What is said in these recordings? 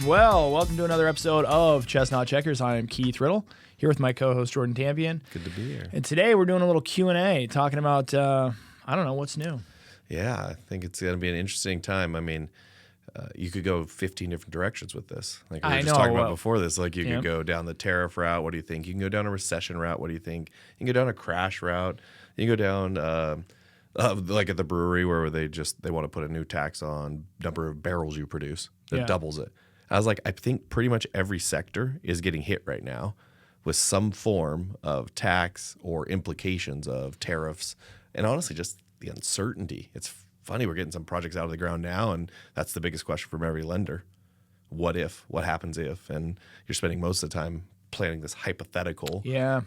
Well, welcome to another episode of Chestnut Checkers. I am Keith Riddle, here with my co-host Jordan Tampien. Good to be here. And today we're doing a little Q&A, talking about, I don't know, what's new. Yeah, I think it's going to be an interesting time. I mean, you could go 15 different directions with this. Like we were just talking about before this, like you could go down the tariff route. What do you think? You can go down a recession route. What do you think? You can go down a crash route. You can go down like at the brewery where they want to put a new tax on number of barrels you produce that doubles it. I was like, I think pretty much every sector is getting hit right now with some form of tax or implications of tariffs, and honestly, just the uncertainty. It's funny, we're getting some projects out of the ground now, and that's the biggest question from every lender. What if? What happens if? And you're spending most of the time planning this hypothetical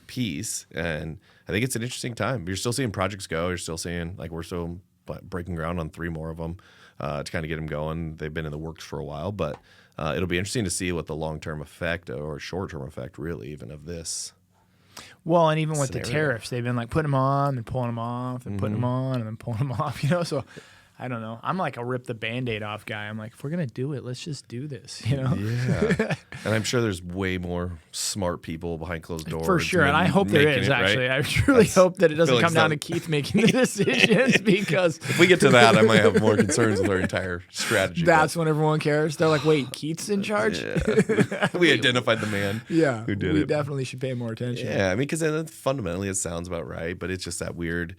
piece, and I think it's an interesting time. You're still seeing projects go. You're still seeing, like, we're still breaking ground on 3 more of them to kind of get them going. They've been in the works for a while, but it'll be interesting to see what the long-term effect or short-term effect, really, even of this. Well, and even with the tariffs, they've been like putting them on and pulling them off and putting them on and then pulling them off, So I don't know. I'm like a rip the Band-Aid off guy. I'm like, if we're going to do it, let's just do this, Yeah. And I'm sure there's way more smart people behind closed doors. For sure. And I hope there is, actually. Right? I truly hope that it doesn't come down to Keith making the decisions because if we get to that, I might have more concerns with our entire strategy. That's when everyone cares. They're like, wait, Keith's in charge? Yeah. We identified the man who did it. We definitely should pay more attention. Yeah. I mean, because fundamentally it sounds about right, but it's just that weird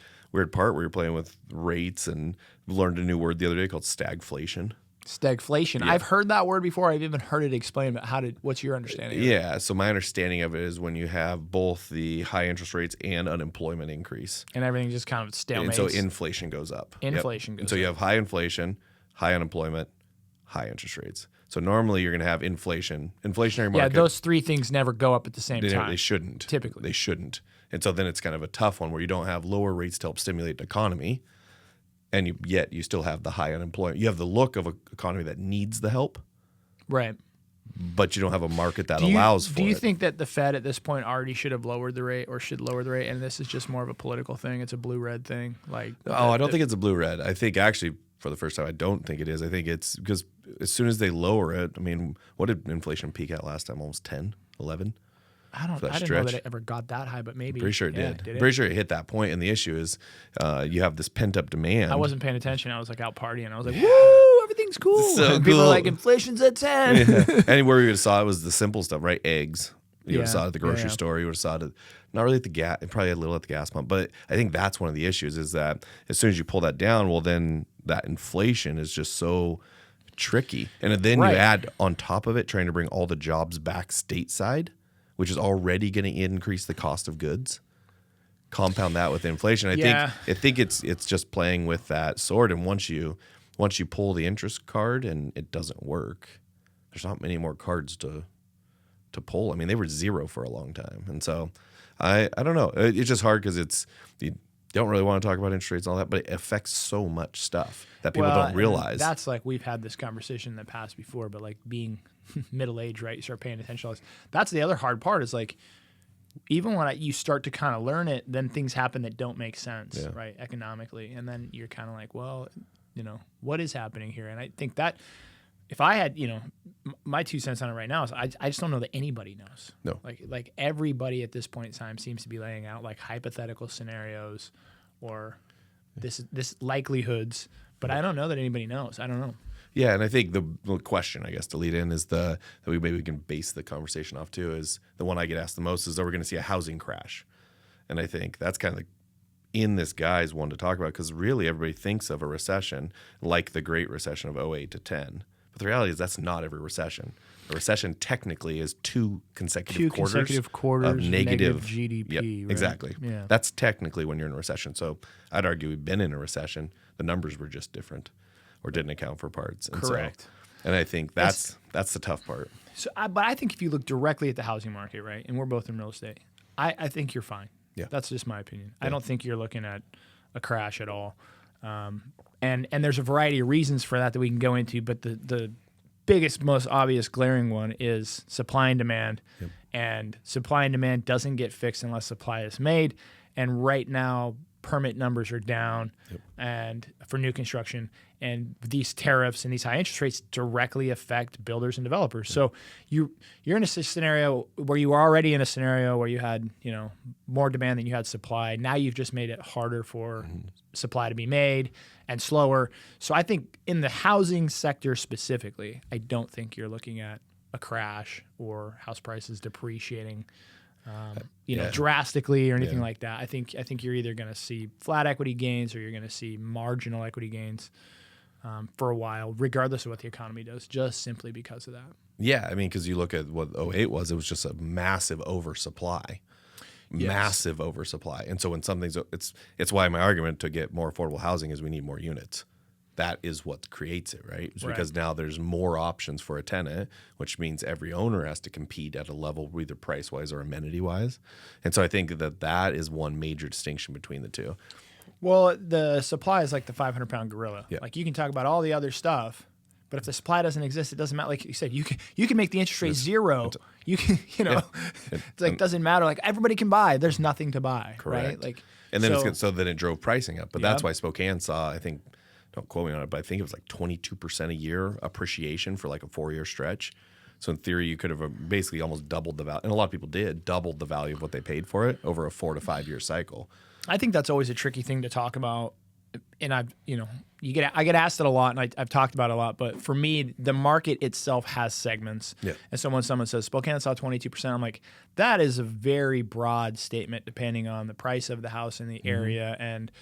part where you're playing with rates, and learned a new word the other day called stagflation. Stagflation. Yeah. I've heard that word before. I've even heard it explained, but what's your understanding of it? Yeah, so my understanding of it is when you have both the high interest rates and unemployment increase. And everything just kind of stalemates. And so inflation goes up. Inflation goes up. So you have high inflation, high unemployment, high interest rates. So normally you're going to have inflationary market. Yeah, those 3 things never go up at the same time. They shouldn't. Typically. They shouldn't. And so then it's kind of a tough one where you don't have lower rates to help stimulate the economy, and yet you still have the high unemployment. You have the look of an economy that needs the help. Right. But you don't have a market that allows for it. Do you think that the Fed at this point already should have lowered the rate or should lower the rate, and this is just more of a political thing? It's a blue-red thing? I don't think it's a blue-red. I think actually, for the first time, I don't think it is. I think it's because as soon as they lower it, I mean, what did inflation peak at last time? Almost 10, 11? I didn't know that it ever got that high, but maybe. Pretty sure it did. Pretty sure it hit that point, and the issue is you have this pent-up demand. I wasn't paying attention. I was like out partying. I was like, woo, everything's cool. So and people are like, inflation's at 10. Yeah. Anywhere you would have saw it was the simple stuff, right? Eggs. You would have saw it at the grocery store. You would have saw it not really at the gas, probably a little at the gas pump. But I think that's one of the issues is that as soon as you pull that down, well, then that inflation is just so tricky. And then you add on top of it trying to bring all the jobs back stateside, which is already going to increase the cost of goods. Compound that with inflation. I think it's just playing with that sword. And once you pull the interest card and it doesn't work, there's not many more cards to pull. I mean, they were 0 for a long time, and so I don't know. It's just hard because you don't really want to talk about interest rates and all that, but it affects so much stuff that people don't realize. That's like we've had this conversation in the past before, but like being middle-aged, right? You start paying attention to all this. That's the other hard part is like even when you start to kind of learn it, then things happen that don't make sense, right, economically. And then you're kind of like, well, what is happening here? And I think that if I had, my 2 cents on it right now is I just don't know that anybody knows. No. Like everybody at this point in time seems to be laying out like hypothetical scenarios or this likelihoods, but I don't know that anybody knows. I don't know. Yeah, and I think the question, I guess, to lead in is that we can base the conversation off to is the one I get asked the most is, are we going to see a housing crash? And I think that's kind of in this guy's one to talk about because really everybody thinks of a recession like the Great Recession of 08 to 10. But the reality is that's not every recession. A recession technically is 2 consecutive quarters of negative GDP. Yep, right? exactly. Yeah. That's technically when you're in a recession. So I'd argue we've been in a recession. The numbers were just different or didn't account for parts. And correct. And I think that's the tough part. So, but I think if you look directly at the housing market, right, and we're both in real estate, I think you're fine. Yeah. That's just my opinion. Yeah. I don't think you're looking at a crash at all. And there's a variety of reasons for that we can go into, but the biggest, most obvious glaring one is supply and demand. Yep. And supply and demand doesn't get fixed unless supply is made. And right now, permit numbers are down and for new construction. and these tariffs and these high interest rates directly affect builders and developers. So you're in a scenario where you were already in a scenario where you had, more demand than you had supply. Now you've just made it harder for supply to be made and slower. So I think in the housing sector specifically, I don't think you're looking at a crash or house prices depreciating drastically or anything like that. I think you're either going to see flat equity gains or you're going to see marginal equity gains for a while, regardless of what the economy does, just simply because of that. Yeah, I mean, because you look at what 08 was, it was just a massive oversupply. Massive oversupply. And so when something's, it's why my argument to get more affordable housing is we need more units. That is what creates it, right? It's because now there's more options for a tenant, which means every owner has to compete at a level either price-wise or amenity-wise. And so I think that is one major distinction between the two. Well, the supply is like the 500-pound gorilla. Yeah. Like you can talk about all the other stuff, but if the supply doesn't exist, it doesn't matter. Like you said, you can make the interest rate zero. You can, it's like doesn't matter. Like everybody can buy. There's nothing to buy, correct. Right? Like, and then so then it drove pricing up. But that's why Spokane saw, I think, don't quote me on it, but I think it was like 22% a year appreciation for like a 4-year stretch. So in theory, you could have basically almost doubled the value, and a lot of people did, doubled the value of what they paid for it over a 4 to 5 year cycle. I think that's always a tricky thing to talk about. And I get asked it a lot, and I've talked about it a lot. But for me, the market itself has segments. Yeah. And so when someone says Spokane saw 22%, I'm like, that is a very broad statement depending on the price of the house in the area. And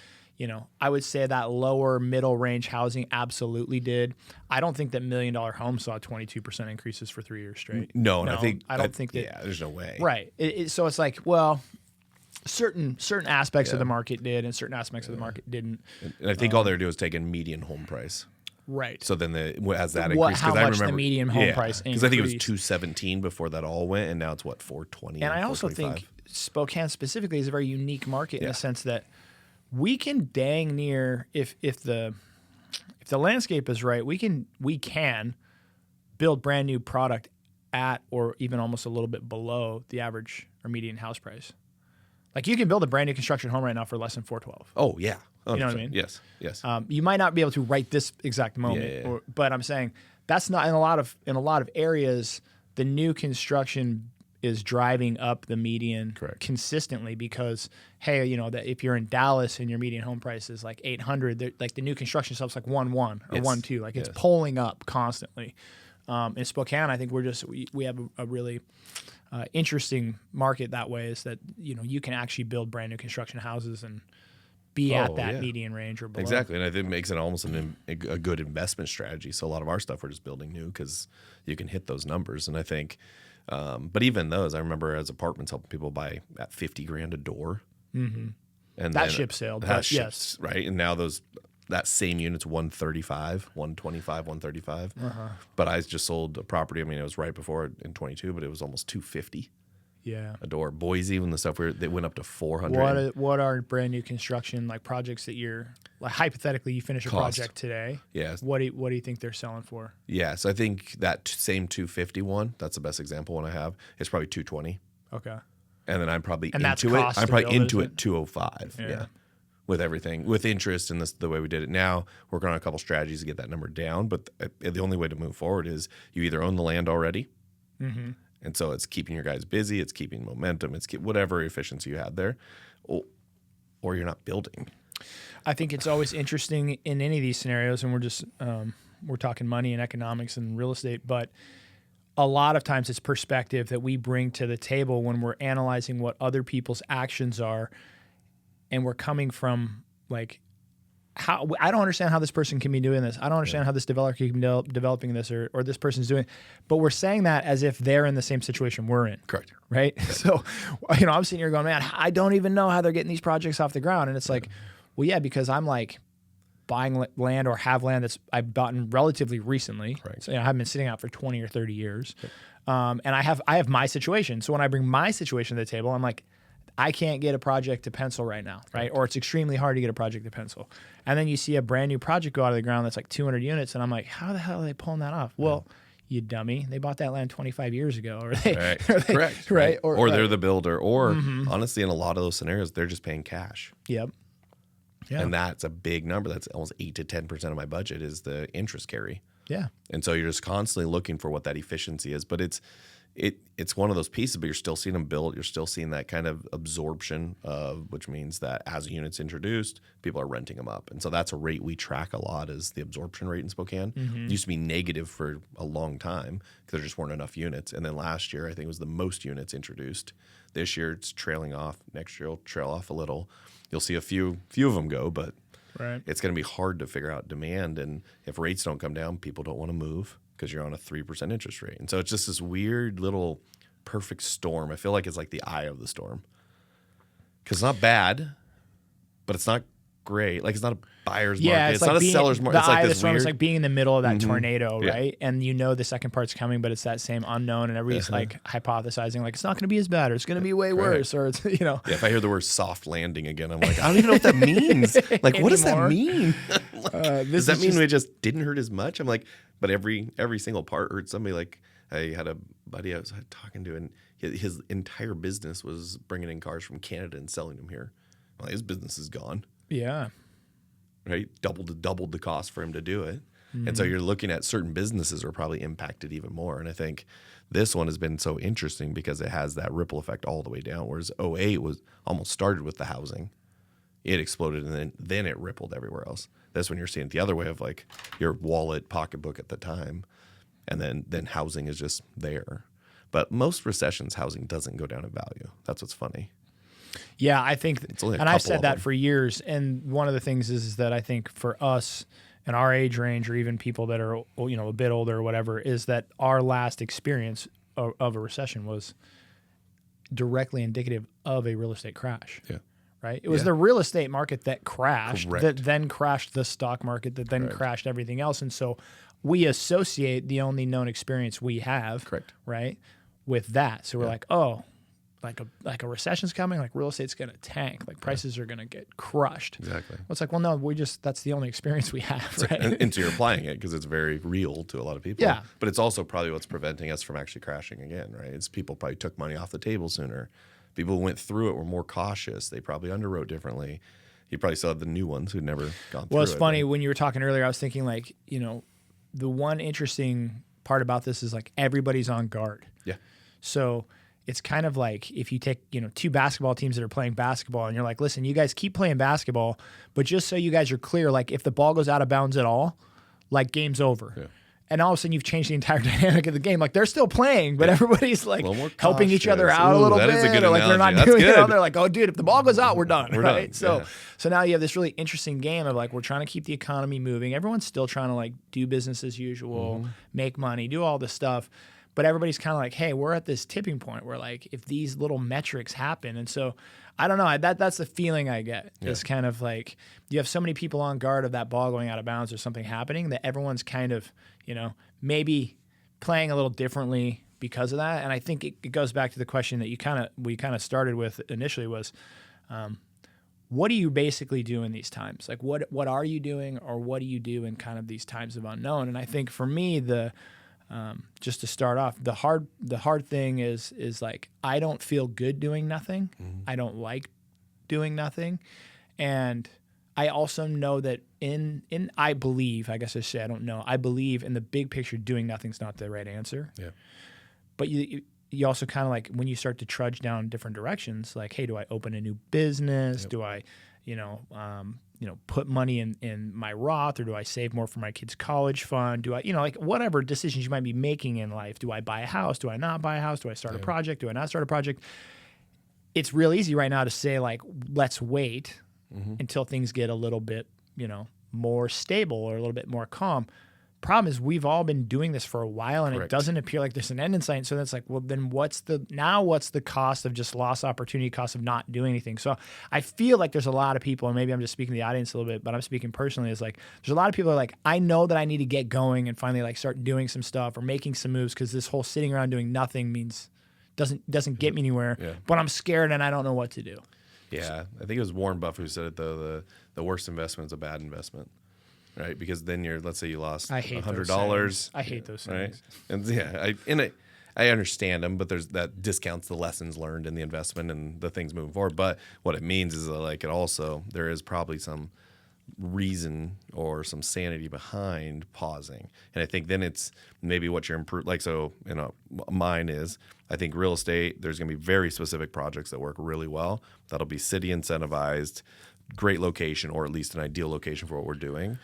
I would say that lower middle range housing absolutely did. I don't think that $1 million homes saw 22% increases for 3 years straight. No, and I don't think that. Yeah, there's no way. Right. So it's like, well, certain aspects of the market did, and certain aspects of the market didn't. And I think all they're doing is taking median home price. Right. So then as that increased, how much the median home price increased? Because I think it was $217 before that all went, and now it's what, $420. And I also think Spokane specifically is a very unique market in the sense that we can dang near if the landscape is right, we can build brand new product at or even almost a little bit below the average or median house price. Like you can build a brand new construction home right now for less than $412. Oh yeah, 100%. You know what I mean? Yes. You might not be able to right this exact moment, but I'm saying that's not in a lot of areas. The new construction is driving up the median consistently because, hey, that if you're in Dallas and your median home price is like $800, like the new construction stuff's like 1.1 or 1.2, like it's pulling up constantly. In Spokane, I think we have a really interesting market that way is that you can actually build brand new construction houses and be at that median range or below. Exactly, and I think it makes it almost a good investment strategy. So a lot of our stuff we're just building new because you can hit those numbers, and I think. But even those, I remember as apartments helping people buy at $50,000 a door, and that ship sailed. Yes, right. And now that same unit's $135, $125, $135. But I just sold a property. I mean, it was right before in 22, but it was almost $250. Yeah, a door. Boise, when the stuff they went up to $400. What are brand new construction like projects that you're like hypothetically you finish a project today? Yeah. What do you think they're selling for? Yeah, so I think that same 251. That's the best example one I have. It's probably 220. Okay. And then I'm probably into it. I'm probably into it 205. Yeah. With everything, with interest in the way we did it now, working on a couple strategies to get that number down. But the only way to move forward is you either own the land already. And so it's keeping your guys busy, it's keeping momentum, it's whatever efficiency you had there, or you're not building. I think it's always interesting in any of these scenarios, and we're talking money and economics and real estate, but a lot of times it's perspective that we bring to the table when we're analyzing what other people's actions are, and we're coming from like, how I don't understand how this person can be doing this. I don't understand how this developer can be developing this or this person's doing it. But we're saying that as if they're in the same situation we're in. Correct. Right? Yeah. So, I'm sitting here going, man, I don't even know how they're getting these projects off the ground. And it's like, well, yeah, because I'm like buying land or have land I've bought relatively recently. Right. So, I haven't been sitting out for 20 or 30 years. Okay. And I have my situation. So when I bring my situation to the table, I'm like, I can't get a project to pencil right now, right? Or it's extremely hard to get a project to pencil. And then you see a brand new project go out of the ground that's like 200 units, and I'm like, how the hell are they pulling that off? Well, you dummy, they bought that land 25 years ago. Or they, correct. Right? Or they're the builder. Or honestly, in a lot of those scenarios, they're just paying cash. Yep. Yeah. And that's a big number. That's almost 8 to 10% of my budget is the interest carry. Yeah. And so you're just constantly looking for what that efficiency is. But it's one of those pieces, but you're still seeing them build. You're still seeing that kind of absorption of, which means that as a unit's introduced, people are renting them up. And so that's a rate we track a lot, is the absorption rate in Spokane. It used to be negative for a long time because there just weren't enough units. And then last year, I think it was the most units introduced. This year it's trailing off. Next year it'll trail off a little. You'll see a few of them go, but it's going to be hard to figure out demand. And if rates don't come down, people don't want to move because you're on a 3% interest rate. And so it's just this weird little perfect storm. I feel like it's like the eye of the storm. Because it's not bad, but it's not great. Like, it's not a buyer's market. It's like not a seller's market. It's like this weird... It's like being in the middle of that tornado, right? And you know the second part's coming, but it's that same unknown, and everybody's like hypothesizing, like, it's not going to be as bad, or it's going to be way worse, or it's, you know. Yeah, if I hear the word soft landing again, I'm like, I don't even know what that means. Like, what does that mean? Like, does that mean we just didn't hurt as much? I'm like, but every single part hurt somebody. Like, I had a buddy I was talking to, and his entire business was bringing in cars from Canada and selling them here. Well, his business is gone. Yeah. Right? Doubled the cost for him to do it. And so you're looking at certain businesses are probably impacted even more. And I think this one has been so interesting because it has that ripple effect all the way down. Whereas 08 was almost started with the housing. It exploded, and then it rippled everywhere else. That's when you're seeing it the other way of like your wallet, pocketbook at the time. And then housing is just there. But most recessions, housing doesn't go down in value. That's what's funny. Yeah, I think, and I've said that them. for years. And one of the things is that I think for us in our age range, or even people that are, you know, a bit older or whatever, is that our last experience of a recession was directly indicative of a real estate crash. Yeah. Right? It was the real estate market that crashed, Correct. that then crashed the stock market, that then crashed everything else. And so we associate the only known experience we have, right, with that. So we're like, oh, like a recession's coming, like real estate's going to tank, like prices are going to get crushed. Exactly. Well, it's like, well, no, that's the only experience we have, right? And so you're applying it because it's very real to a lot of people. Yeah. But it's also probably what's preventing us from actually crashing again, right? It's people probably took money off the table sooner. People who went through it were more cautious. They probably underwrote differently. You probably still have the new ones who'd never gone through it. Well, it's funny. When you were talking earlier, I was thinking, like, you know, the one interesting part about this is like everybody's on guard. Yeah. So it's kind of like if you take, you know, two basketball teams that are playing basketball and you're like, listen, you guys keep playing basketball, but just so you guys are clear, like if the ball goes out of bounds at all, like game's over. Yeah. And all of a sudden you've changed the entire dynamic of the game. Like they're still playing, but everybody's like helping each other out a little bit. Is a good or like analogy. they're not doing it. They're like, oh dude, if the ball goes out, we're done. We're right? done. So now you have this really interesting game of like, we're trying to keep the economy moving. Everyone's still trying to like do business as usual, make money, do all this stuff. But everybody's kind of like, hey, we're at this tipping point where like if these little metrics happen. And so I don't know, that's the feeling I get. Yeah. It's kind of like you have so many people on guard of that ball going out of bounds or something happening that everyone's kind of, you know, maybe playing a little differently because of that. And I think it goes back to the question that we kind of started with initially was, what do you basically do in these times? Like what are you doing, or what do you do in kind of these times of unknown? And I think for me, just to start off, the hard thing is like, I don't feel good doing nothing. I don't like doing nothing. And I also know that I believe, I guess I say I don't know, I believe in the big picture, doing nothing's not the right answer. Yeah. But you also kind of like, when you start to trudge down different directions, like, hey, do I open a new business? Yep. Do I, put money in my Roth, or do I save more for my kids' college fund? Do I, like whatever decisions you might be making in life. Do I buy a house? Do I not buy a house? Do I start a project? Do I not start a project? It's real easy right now to say like, let's wait until things get a little bit, more stable or a little bit more calm. Problem is, we've all been doing this for a while, and it doesn't appear like there's an end in sight. So that's like, well, then what's the cost of just lost opportunity, cost of not doing anything? So I feel like there's a lot of people, and maybe I'm just speaking to the audience a little bit, but I'm speaking personally, is like, there's a lot of people that are like, I know that I need to get going and finally like start doing some stuff or making some moves, because this whole sitting around doing nothing doesn't get me anywhere, but I'm scared and I don't know what to do. Yeah. I think it was Warren Buffett who said it, though, the worst investment is a bad investment. Right, because then let's say you lost $100. I hate those things. Right, and I understand them, but that discounts the lessons learned in the investment and the things moving forward. But what it means is that, like, there is probably some reason or some sanity behind pausing. And I think then it's maybe what you're mine is, I think real estate, there's going to be very specific projects that work really well. That'll be city incentivized, great location, or at least an ideal location for what we're doing.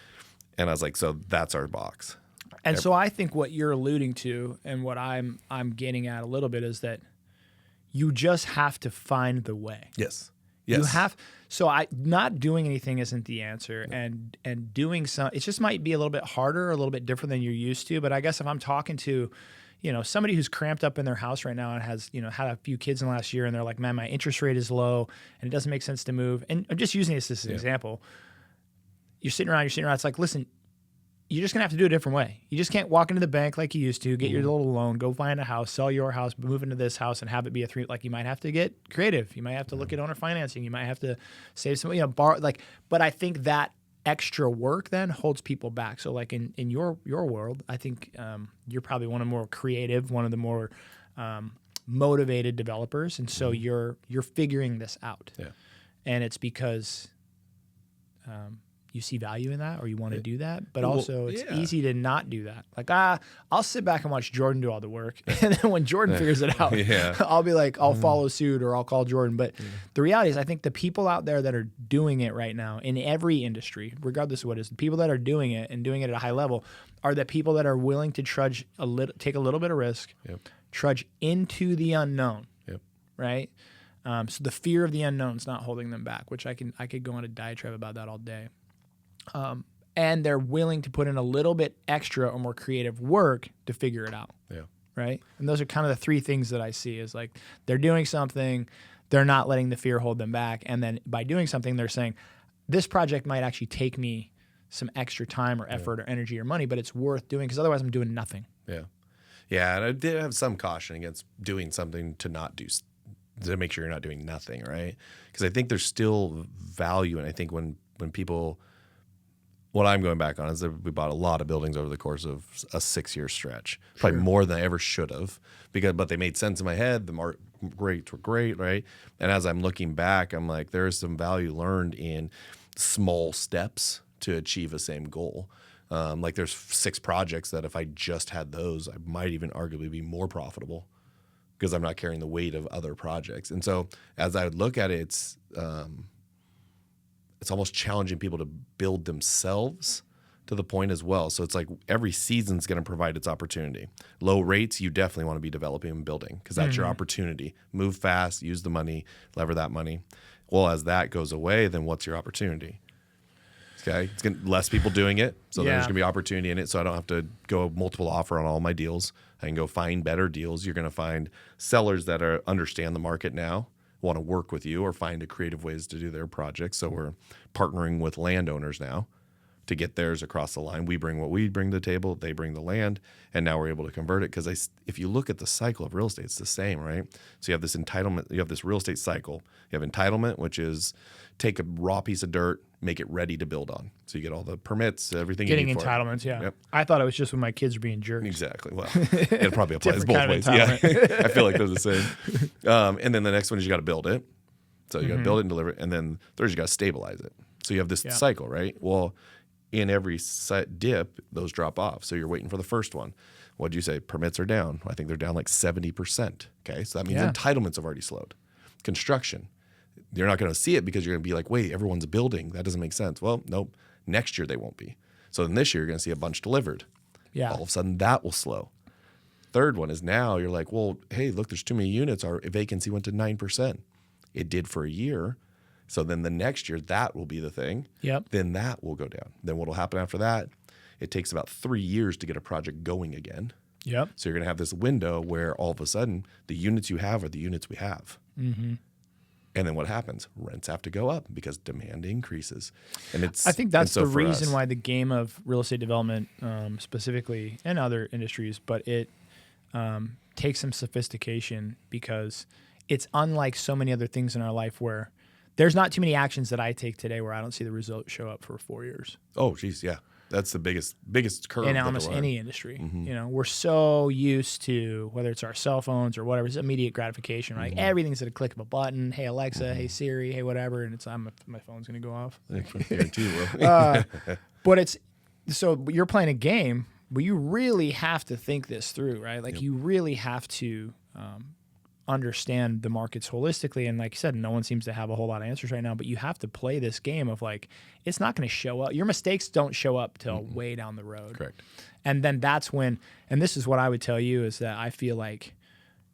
And I was like, so that's our box. And so I think what you're alluding to and what I'm getting at a little bit is that you just have to find the way. Yes. You have. So not doing anything isn't the answer, and doing some. It just might be a little bit harder, a little bit different than you're used to. But I guess if I'm talking to, somebody who's cramped up in their house right now and has, had a few kids in the last year, and they're like, man, my interest rate is low, and it doesn't make sense to move. And I'm just using this as an example. You're sitting around. It's like, listen, you're just going to have to do it a different way. You just can't walk into the bank like you used to, get your little loan, go find a house, sell your house, move into this house, and have it be a 3. Like, you might have to get creative. You might have to look at owner financing. You might have to save some, borrow. But I think that extra work then holds people back. So, like, in your world, I think you're probably one of the more creative, one of the more motivated developers. And so you're figuring this out. Yeah. And it's because you see value in that, or you want to do that, but also it's easy to not do that. Like, I'll sit back and watch Jordan do all the work, and then when Jordan figures it out, I'll be like, I'll follow suit, or I'll call Jordan. But the reality is, I think the people out there that are doing it right now in every industry, regardless of what it is, the people that are doing it and doing it at a high level are the people that are willing to take a little bit of risk, trudge into the unknown, right? So the fear of the unknown is not holding them back, which I could go on a diatribe about that all day. And they're willing to put in a little bit extra or more creative work to figure it out. Yeah. Right. And those are kind of the 3 things that I see is, like, they're doing something, they're not letting the fear hold them back. And then by doing something, they're saying, this project might actually take me some extra time or effort or energy or money, but it's worth doing because otherwise I'm doing nothing. Yeah. Yeah. And I did have some caution against doing something to make sure you're not doing nothing. Right. Because I think there's still value. And I think when people, what I'm going back on is that we bought a lot of buildings over the course of a 6-year stretch, probably more than I ever should have, but they made sense in my head. The market rates were great, right? And as I'm looking back, I'm like, there is some value learned in small steps to achieve a same goal. Like, there's 6 projects that if I just had those, I might even arguably be more profitable because I'm not carrying the weight of other projects. And so as I would look at it, it's almost challenging people to build themselves to the point as well. So it's like every season's going to provide its opportunity. Low rates, you definitely want to be developing and building because that's your opportunity. Move fast, use the money, lever that money. Well, as that goes away, then what's your opportunity? Okay, it's less people doing it, so there's going to be opportunity in it. So I don't have to go multiple offer on all my deals. I can go find better deals. You're going to find sellers that understand the market now, want to work with you or find creative ways to do their projects. So we're partnering with landowners now to get theirs across the line. We bring what we bring to the table, they bring the land, and now we're able to convert it. Because if you look at the cycle of real estate, it's the same, right? So you have this entitlement, you have this real estate cycle. You have entitlement, which is take a raw piece of dirt, make it ready to build on. So you get all the permits, everything you need for it. Getting entitlements, yeah. Yep. I thought it was just when my kids were being jerks. Exactly. Well, it probably applies both ways. Yeah, I feel like they're the same. And then the next one is you got to build it. So you got to build it and deliver it. And then third is you got to stabilize it. So you have this cycle, right? Well, in every dip, those drop off. So you're waiting for the first one. What'd you say? Permits are down. I think they're down like 70%. Okay, so that means entitlements have already slowed. Construction, you're not going to see it because you're going to be like, wait, everyone's building. That doesn't make sense. Well, nope. Next year they won't be. So then this year you're going to see a bunch delivered. Yeah. All of a sudden that will slow. Third one is now you're like, well, hey, look, there's too many units. Our vacancy went to 9%. It did for a year. So then the next year, that will be the thing. Yep. Then that will go down. Then what will happen after that? It takes about 3 years to get a project going again. Yep. So you're going to have this window where all of a sudden the units you have are the units we have. Mm-hmm. And then what happens? Rents have to go up because demand increases. And I think that's the reason why the game of real estate development, specifically, and other industries, but it takes some sophistication because it's unlike so many other things in our life where there's not too many actions that I take today where I don't see the result show up for 4 years. Oh, geez, yeah. That's the biggest curve in almost any industry. You know, we're so used to, whether it's our cell phones or whatever, it's immediate gratification, right? Everything's at a click of a button. Hey Alexa, hey Siri, hey whatever, and it's my phone's gonna go off. I guarantee you will. But it's so you're playing a game, but you really have to think this through, right? Like you really have to understand the markets holistically. And like you said, no one seems to have a whole lot of answers right now, but you have to play this game of like, it's not going to show up. Your mistakes don't show up till way down the road. Correct. And then that's when, and this is what I would tell you, is that I feel like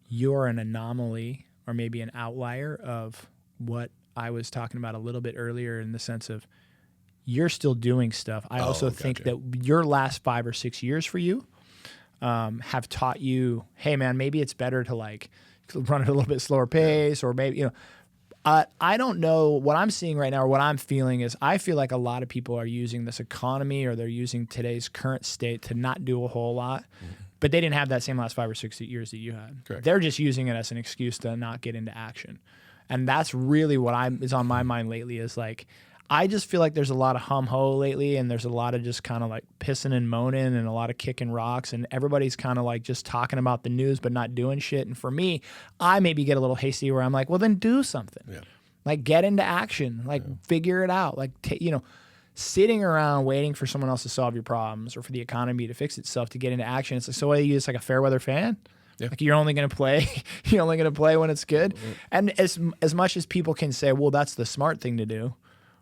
you're an anomaly or maybe an outlier of what I was talking about a little bit earlier, in the sense of you're still doing stuff. I also think that your last 5 or 6 years for you have taught you, hey man, maybe it's better to like run at a little bit slower pace, or maybe, you know, I don't know what I'm seeing right now, or what I'm feeling is I feel like a lot of people are using this economy, or they're using today's current state to not do a whole lot, but they didn't have that same last 5 or 6 years that you had. Correct. They're just using it as an excuse to not get into action. And that's really what is on my mind lately, is like, I just feel like there's a lot of hum-ho lately, and there's a lot of just kind of like pissing and moaning and a lot of kicking rocks, and everybody's kind of like just talking about the news but not doing shit. And for me, I maybe get a little hasty where I'm like, well, then do something. Yeah. Like get into action, like figure it out. Like, you know, sitting around waiting for someone else to solve your problems or for the economy to fix itself to get into action. It's like, so what are you, just like a fair weather fan? Yeah. Like you're only going to play when it's good. And as much as people can say, well, that's the smart thing to do,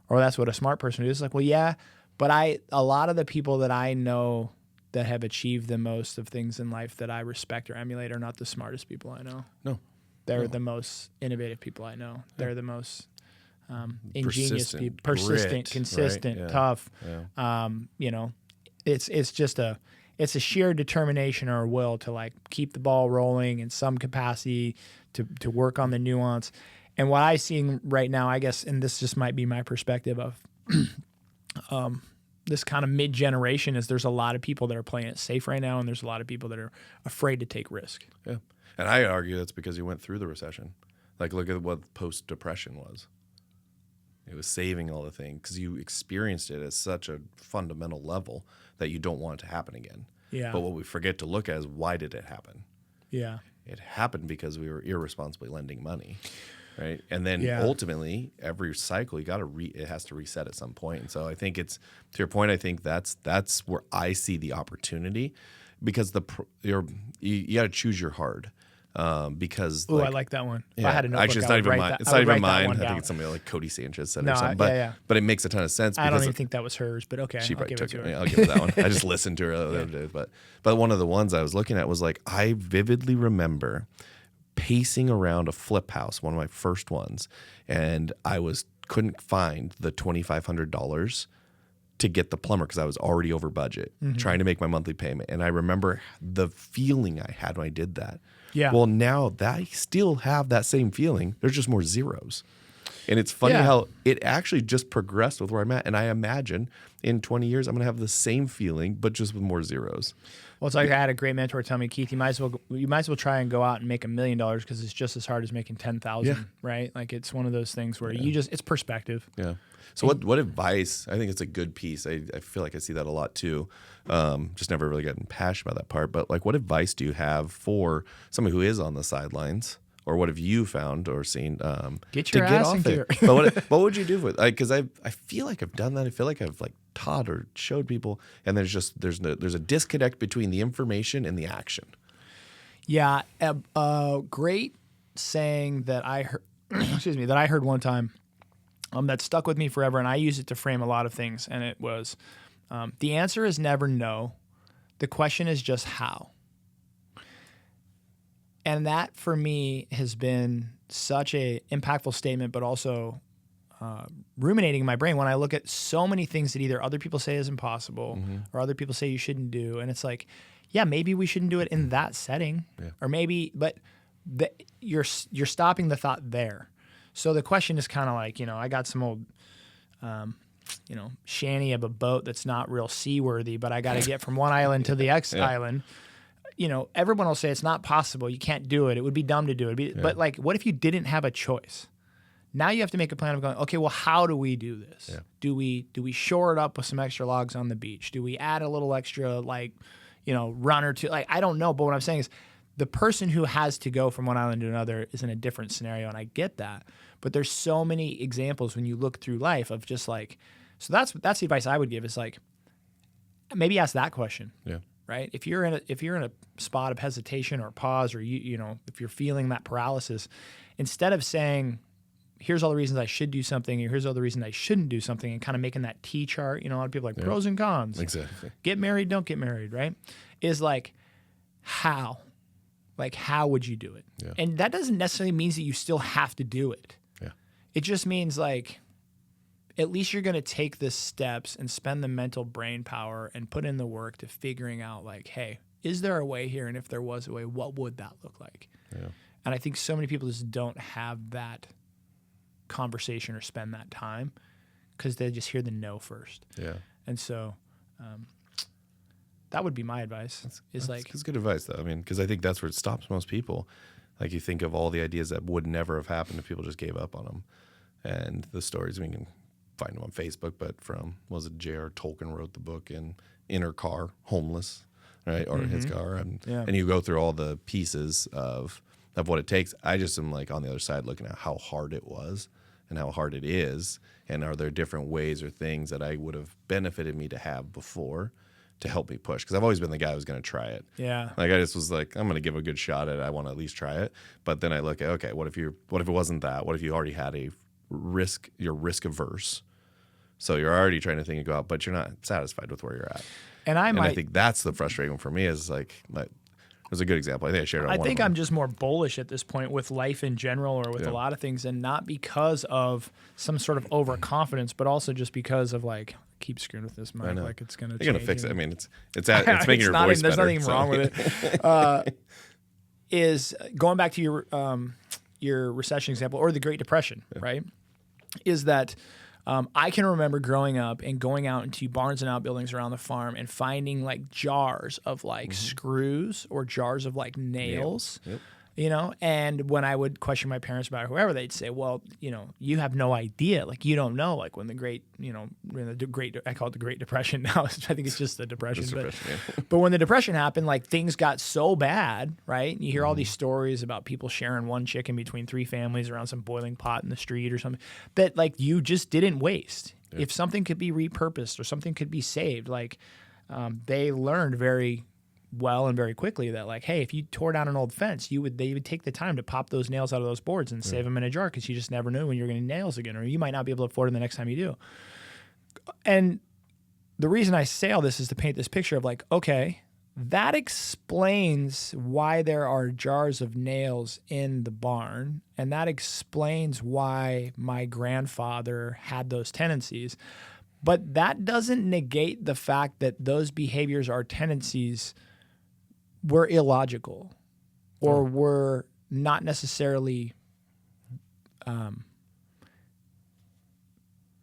or that's what a smart person would do. It's like, well, yeah, but a lot of the people that I know that have achieved the most of things in life that I respect or emulate are not the smartest people I know. No. They're the most innovative people I know. They're the most ingenious people, persistent, grit, consistent, right? Tough. Yeah. You know, it's a sheer determination or will to like keep the ball rolling in some capacity, to work on the nuance. And what I see right now, I guess, and this just might be my perspective of this kind of mid-generation, is there's a lot of people that are playing it safe right now, and there's a lot of people that are afraid to take risk. Yeah, and I argue that's because you went through the recession. Like, look at what post-depression was. It was saving all the things because you experienced it at such a fundamental level that you don't want it to happen again. Yeah. But what we forget to look at is, why did it happen? Yeah. It happened because we were irresponsibly lending money. Right. And then ultimately every cycle it has to reset at some point. And so I think it's, to your point, I think that's where I see the opportunity, because you got to choose your hard. Because I like that one. If I had a notebook, actually, it's not even mine. It's not even mine. I think it's somebody like Cody Sanchez said or something. But it makes a ton of sense. I don't even think that was hers, but okay. She probably took it. I'll give her that one. I just listened to her the other day. But one of the ones I was looking at was like, I vividly remember pacing around a flip house, one of my first ones, and I couldn't find the $2,500 to get the plumber because I was already over budget, trying to make my monthly payment. And I remember the feeling I had when I did that. Yeah. Well, now that I still have that same feeling, there's just more zeros. And it's funny how it actually just progressed with where I'm at. And I imagine in 20 years, I'm going to have the same feeling, but just with more zeros. Well, it's like I had a great mentor tell me, Keith, you might as well try and go out and make $1 million, because it's just as hard as making 10,000, right? Like it's one of those things where it's perspective. Yeah. So what advice, I think it's a good piece. I feel like I see that a lot too. Just never really gotten passionate about that part. But like, what advice do you have for somebody who is on the sidelines? Or what have you found or seen get your ass off it? But what would you do with it? Because I feel like I've done that. I feel like I've like taught or showed people, and there's a disconnect between the information and the action. Yeah, a great saying that I heard, that I heard one time, that stuck with me forever, and I use it to frame a lot of things. And it was, the answer is never no. The question is just how. And that for me has been such a impactful statement, but also ruminating in my brain when I look at so many things that either other people say is impossible or other people say you shouldn't do. And it's like, yeah, maybe we shouldn't do it in that setting, or maybe, but you're stopping the thought there. So the question is kind of like, I got some old, shanty of a boat that's not real seaworthy, but I got to get from one island to the next island. Everyone will say it's not possible. You can't do it. It would be dumb to do it. But like, what if you didn't have a choice? Now you have to make a plan of going, okay, well, how do we do this? Yeah. Do we shore it up with some extra logs on the beach? Do we add a little extra, like, run or two? Like, I don't know. But what I'm saying is the person who has to go from one island to another is in a different scenario. And I get that. But there's so many examples when you look through life of just like, so that's the advice I would give is like, maybe ask that question. Yeah. Right. If you're in a spot of hesitation or pause, or if you're feeling that paralysis, instead of saying, here's all the reasons I should do something, or here's all the reasons I shouldn't do something, and kind of making that T chart, a lot of people are like pros and cons. Exactly. Get married, don't get married, right? Is like, how? Like, how would you do it? Yeah. And that doesn't necessarily mean that you still have to do it. Yeah. It just means like, at least you're going to take the steps and spend the mental brain power and put in the work to figuring out like, hey, is there a way here? And if there was a way, what would that look like? Yeah. And I think so many people just don't have that conversation or spend that time because they just hear the no first. Yeah. And so that would be my advice. That's good advice, though. I mean, because I think that's where it stops most people. Like, you think of all the ideas that would never have happened if people just gave up on them. And the stories, we can find them on Facebook, but was it J.R. Tolkien wrote the book in her car, homeless, right? Or his car. And you go through all the pieces of what it takes. I just am like on the other side looking at how hard it was and how hard it is. And are there different ways or things that I would have benefited me to have before to help me push? Because I've always been the guy who's going to try it. Yeah. Like, I just was like, I'm going to give a good shot at it. I want to at least try it. But then I look at, okay, what if it wasn't that? What if you already had you're risk averse? So you're already trying to think and go out, but you're not satisfied with where you're at. And I think that's the frustrating one for me is like it was a good example. I think I shared it on one of them. I'm just more bullish at this point with life in general or with a lot of things, and not because of some sort of overconfidence, but also just because of like, keep screwing with this mic like it's going to change. You're going to fix it. I mean, it's making your voice better. There's nothing wrong with it. Is going back to your recession example or the Great Depression, right? Is that I can remember growing up and going out into barns and outbuildings around the farm and finding like jars of like screws or jars of like nails, and when I would question my parents about it, whoever, they'd say, well, you have no idea. Like, you don't know, like when I call it the Great Depression now. I think it's just the Depression. But when the Depression happened, like things got so bad, right? And you hear all these stories about people sharing one chicken between 3 families around some boiling pot in the street or something that like you just didn't waste. Yeah. If something could be repurposed or something could be saved, like they learned very well and very quickly that like, hey, if you tore down an old fence, they would take the time to pop those nails out of those boards and save them in a jar, because you just never knew when you're going to need nails again, or you might not be able to afford them the next time you do. And the reason I say all this is to paint this picture of like, okay, that explains why there are jars of nails in the barn, and that explains why my grandfather had those tendencies. But that doesn't negate the fact that those behaviors or tendencies were illogical or were not necessarily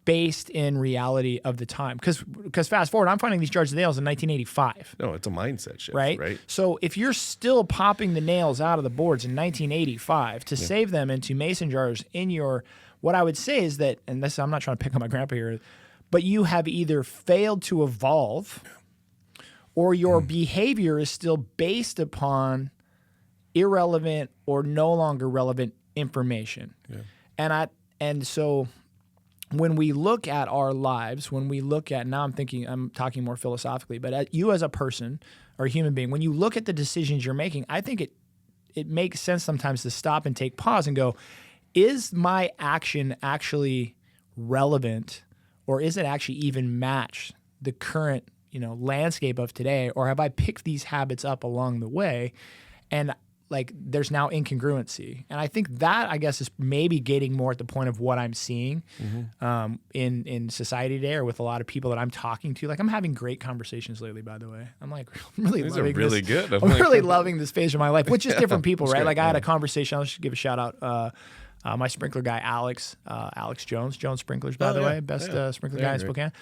based in reality of the time. Because fast forward, I'm finding these jars of nails in 1985. No, it's a mindset shift, right? So if you're still popping the nails out of the boards in 1985 to save them into mason jars in your, what I would say is that, and this, I'm not trying to pick on my grandpa here, but you have either failed to evolve or your behavior is still based upon irrelevant or no longer relevant information. Yeah. And so when we look at our lives, when we look at, now I'm talking more philosophically, but at you as a person or a human being, when you look at the decisions you're making, I think it makes sense sometimes to stop and take pause and go, is my action actually relevant, or is it actually even match the current landscape of today, or have I picked these habits up along the way and like there's now incongruency? And I think that, I guess, is maybe getting more at the point of what I'm seeing in society today, or with a lot of people that I'm talking to. Like, I'm having great conversations lately, by the way. I'm like really These loving are really this. Good. I'm really loving this phase of my life, with just different people, right? Great. Like I had a conversation, I'll just give a shout out. My sprinkler guy, Alex Jones Sprinklers, by the way, best sprinkler guy in Spokane.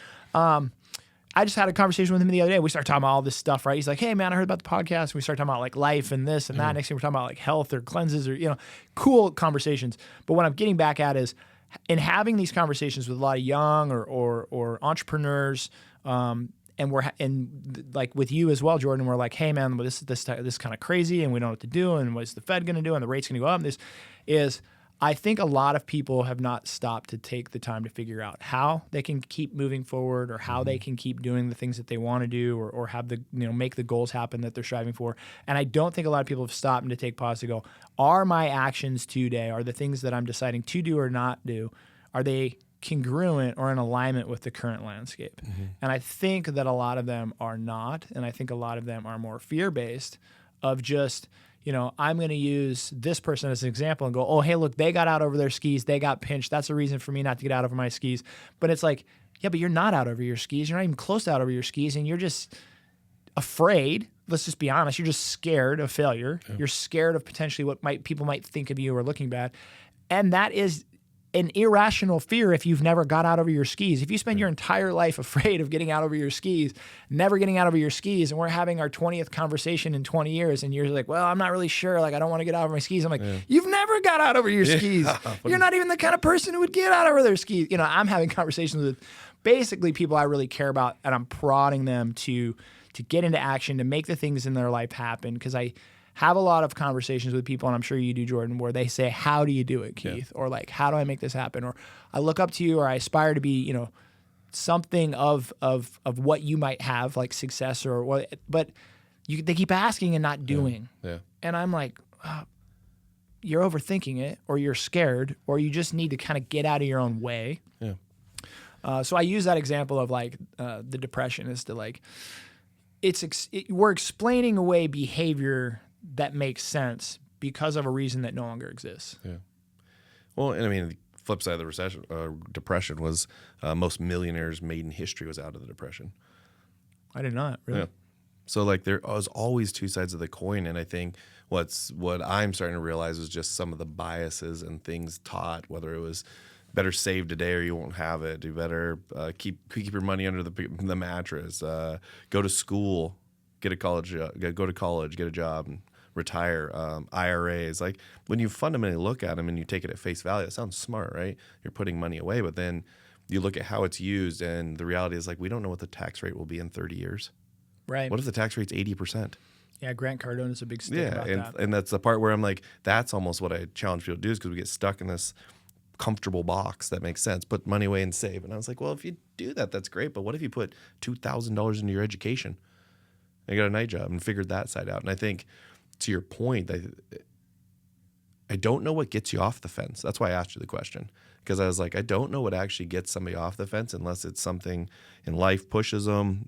I just had a conversation with him the other day. We started talking about all this stuff, right? He's like, hey, man, I heard about the podcast. And we started talking about like life and this and that. Next thing we're talking about like health or cleanses or, cool conversations. But what I'm getting back at is, in having these conversations with a lot of young or entrepreneurs, and like with you as well, Jordan, we're like, hey man, this is kind of crazy, and we don't know what to do, and what's the Fed going to do, and the rate's going to go up. I think a lot of people have not stopped to take the time to figure out how they can keep moving forward, or how they can keep doing the things that they want to do, or have make the goals happen that they're striving for. And I don't think a lot of people have stopped to take pause to go, are my actions today, are the things that I'm deciding to do or not do, are they congruent or in alignment with the current landscape? And I think that a lot of them are not, and I think a lot of them are more fear-based of just, I'm going to use this person as an example and go, oh, hey, look, they got out over their skis. They got pinched. That's a reason for me not to get out over my skis. But it's like, yeah, but you're not out over your skis. You're not even close to out over your skis, and you're just afraid. Let's just be honest. You're just scared of failure. Yeah. You're scared of potentially what people might think of you or looking bad. And that is an irrational fear if you've never got out over your skis. If you spend your entire life afraid of getting out over your skis, never getting out over your skis, and we're having our 20th conversation in 20 years, and you're like, well, I'm not really sure. Like, I don't want to get out over my skis. I'm like, you've never got out over your skis. You're not even the kind of person who would get out over their skis. I'm having conversations with basically people I really care about, and I'm prodding them to get into action, to make the things in their life happen, because I have a lot of conversations with people, and I'm sure you do, Jordan, where they say, how do you do it, Keith? Yeah. Or like, how do I make this happen? Or I look up to you, or I aspire to be, something of what you might have, like success or what, but they keep asking and not doing. Yeah. And I'm like, oh, you're overthinking it, or you're scared, or you just need to kind of get out of your own way. Yeah. So I use that example of like the depression is to like, we're explaining away behavior that makes sense because of a reason that no longer exists. Yeah. Well, and I mean, the flip side of the recession, depression was most millionaires made in history was out of the depression. I did not really. Yeah. So like there was always two sides of the coin, and I think what I'm starting to realize is just some of the biases and things taught, whether it was better save today or you won't have it, do better, keep your money under the mattress, go to school, get a college, go to college, get a job, and retire, IRAs. Like when you fundamentally look at them and you take it at face value, it sounds smart, right? You're putting money away, but then you look at how it's used, and the reality is like we don't know what the tax rate will be in 30 years. Right. What if the tax rate's 80%? Yeah, Grant Cardone is a big stick about that. And that's the part where I'm like, that's almost what I challenge people to do, is because we get stuck in this comfortable box that makes sense. Put money away and save. And I was like, well, if you do that, that's great. But what if you put $2,000 into your education and got a night job and figured that side out? And I think, to your point, I don't know what gets you off the fence. That's why I asked you the question, because I was like, I don't know what actually gets somebody off the fence unless it's something in life pushes them.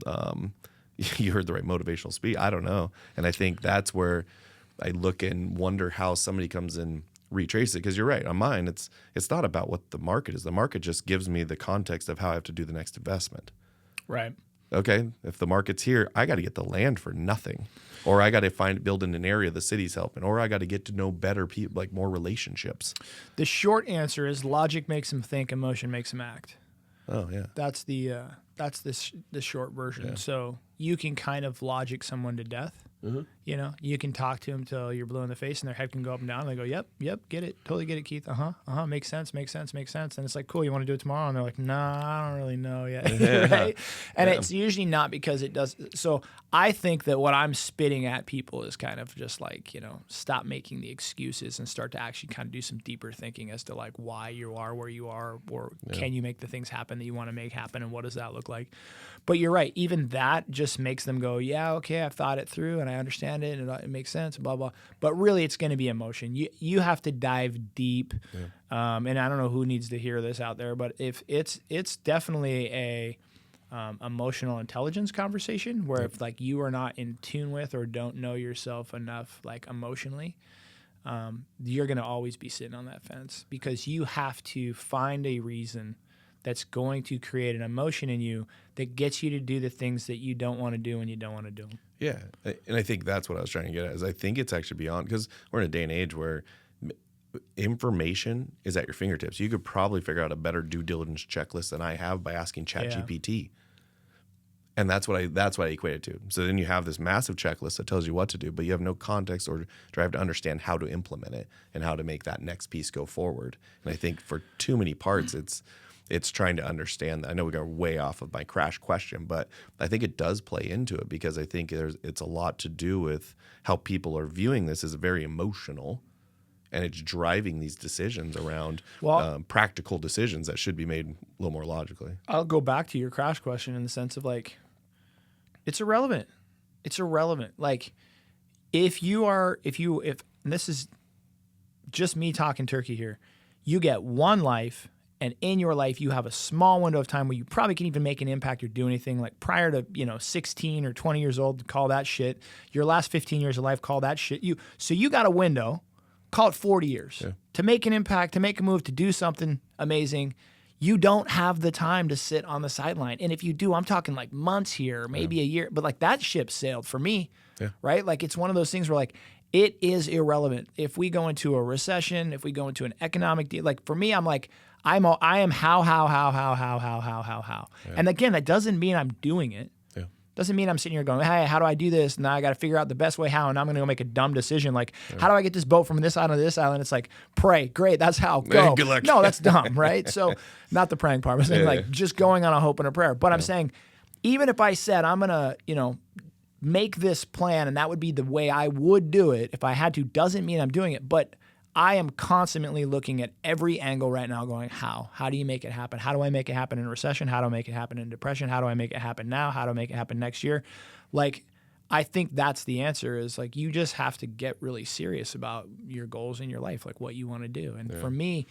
You heard the right motivational speech. I don't know. And I think that's where I look and wonder how somebody comes and retraces it, because you're right. On mine, it's not about what the market is. The market just gives me the context of how I have to do the next investment. Right. Okay, if the market's here, I got to get the land for nothing, or I got to build in an area the city's helping, or I got to get to know better people, like more relationships. The short answer is logic makes them think, emotion makes them act. Oh yeah, that's the short version. Yeah. So you can kind of logic someone to death. Mm-hmm. You can talk to them till you're blue in the face, and their head can go up and down. And they go, yep, get it, totally get it, Keith. Makes sense. And it's like, cool, you want to do it tomorrow? And they're like, nah, I don't really know yet. Right? And it's usually not because it does. So I think that what I'm spitting at people is kind of just like, stop making the excuses and start to actually kind of do some deeper thinking as to like why you are where you are, or can you make the things happen that you want to make happen, and what does that look like? But you're right. Even that just makes them go, yeah, okay, I've thought it through and I understand it and it makes sense, blah, blah. But really it's going to be emotion. You have to dive deep. Yeah. And I don't know who needs to hear this out there, but if it's definitely a emotional intelligence conversation where if like you are not in tune with or don't know yourself enough, like emotionally, you're going to always be sitting on that fence, because you have to find a reason that's going to create an emotion in you that gets you to do the things that you don't want to do when you don't want to do them. Yeah, and I think that's what I was trying to get at, is I think it's actually beyond, because we're in a day and age where information is at your fingertips. You could probably figure out a better due diligence checklist than I have by asking ChatGPT. And that's what I equate it to. So then you have this massive checklist that tells you what to do, but you have no context or drive to understand how to implement it and how to make that next piece go forward. And I think for too many parts, it's trying to understand that. I know we got way off of my crash question, but I think it does play into it because I think it's a lot to do with how people are viewing this as very emotional. And it's driving these decisions around practical decisions that should be made a little more logically. I'll go back to your crash question in the sense of like, it's irrelevant. It's irrelevant. Like, if and this is just me talking turkey here, you get one life, and in your life you have a small window of time where you probably can even make an impact or do anything. Like prior to 16 or 20 years old, call that shit. Your last 15 years of life, call that shit. So you got a window. Call it 40 years to make an impact, to make a move, to do something amazing. You don't have the time to sit on the sideline. And if you do, I'm talking like months here, maybe a year, but like that ship sailed for me, right? Like it's one of those things where like it is irrelevant. If we go into a recession, if we go into an economic deal, like for me, I'm like, I am how. And again, that doesn't mean I'm doing it. Doesn't mean I'm sitting here going, hey, how do I do this? Now I got to figure out the best way how, and I'm going to go make a dumb decision. Like, how do I get this boat from this island to this island? It's like, pray, great, that's how, go. Good luck. No, that's dumb, right? So, not the praying part. I'm saying like just going on a hope and a prayer. But I'm saying, even if I said I'm going to, make this plan, and that would be the way I would do it if I had to, doesn't mean I'm doing it. But I am constantly looking at every angle right now going, how? How do you make it happen? How do I make it happen in a recession? How do I make it happen in depression? How do I make it happen now? How do I make it happen next year? Like, I think that's the answer is like, you just have to get really serious about your goals in your life, like what you want to do. And for me,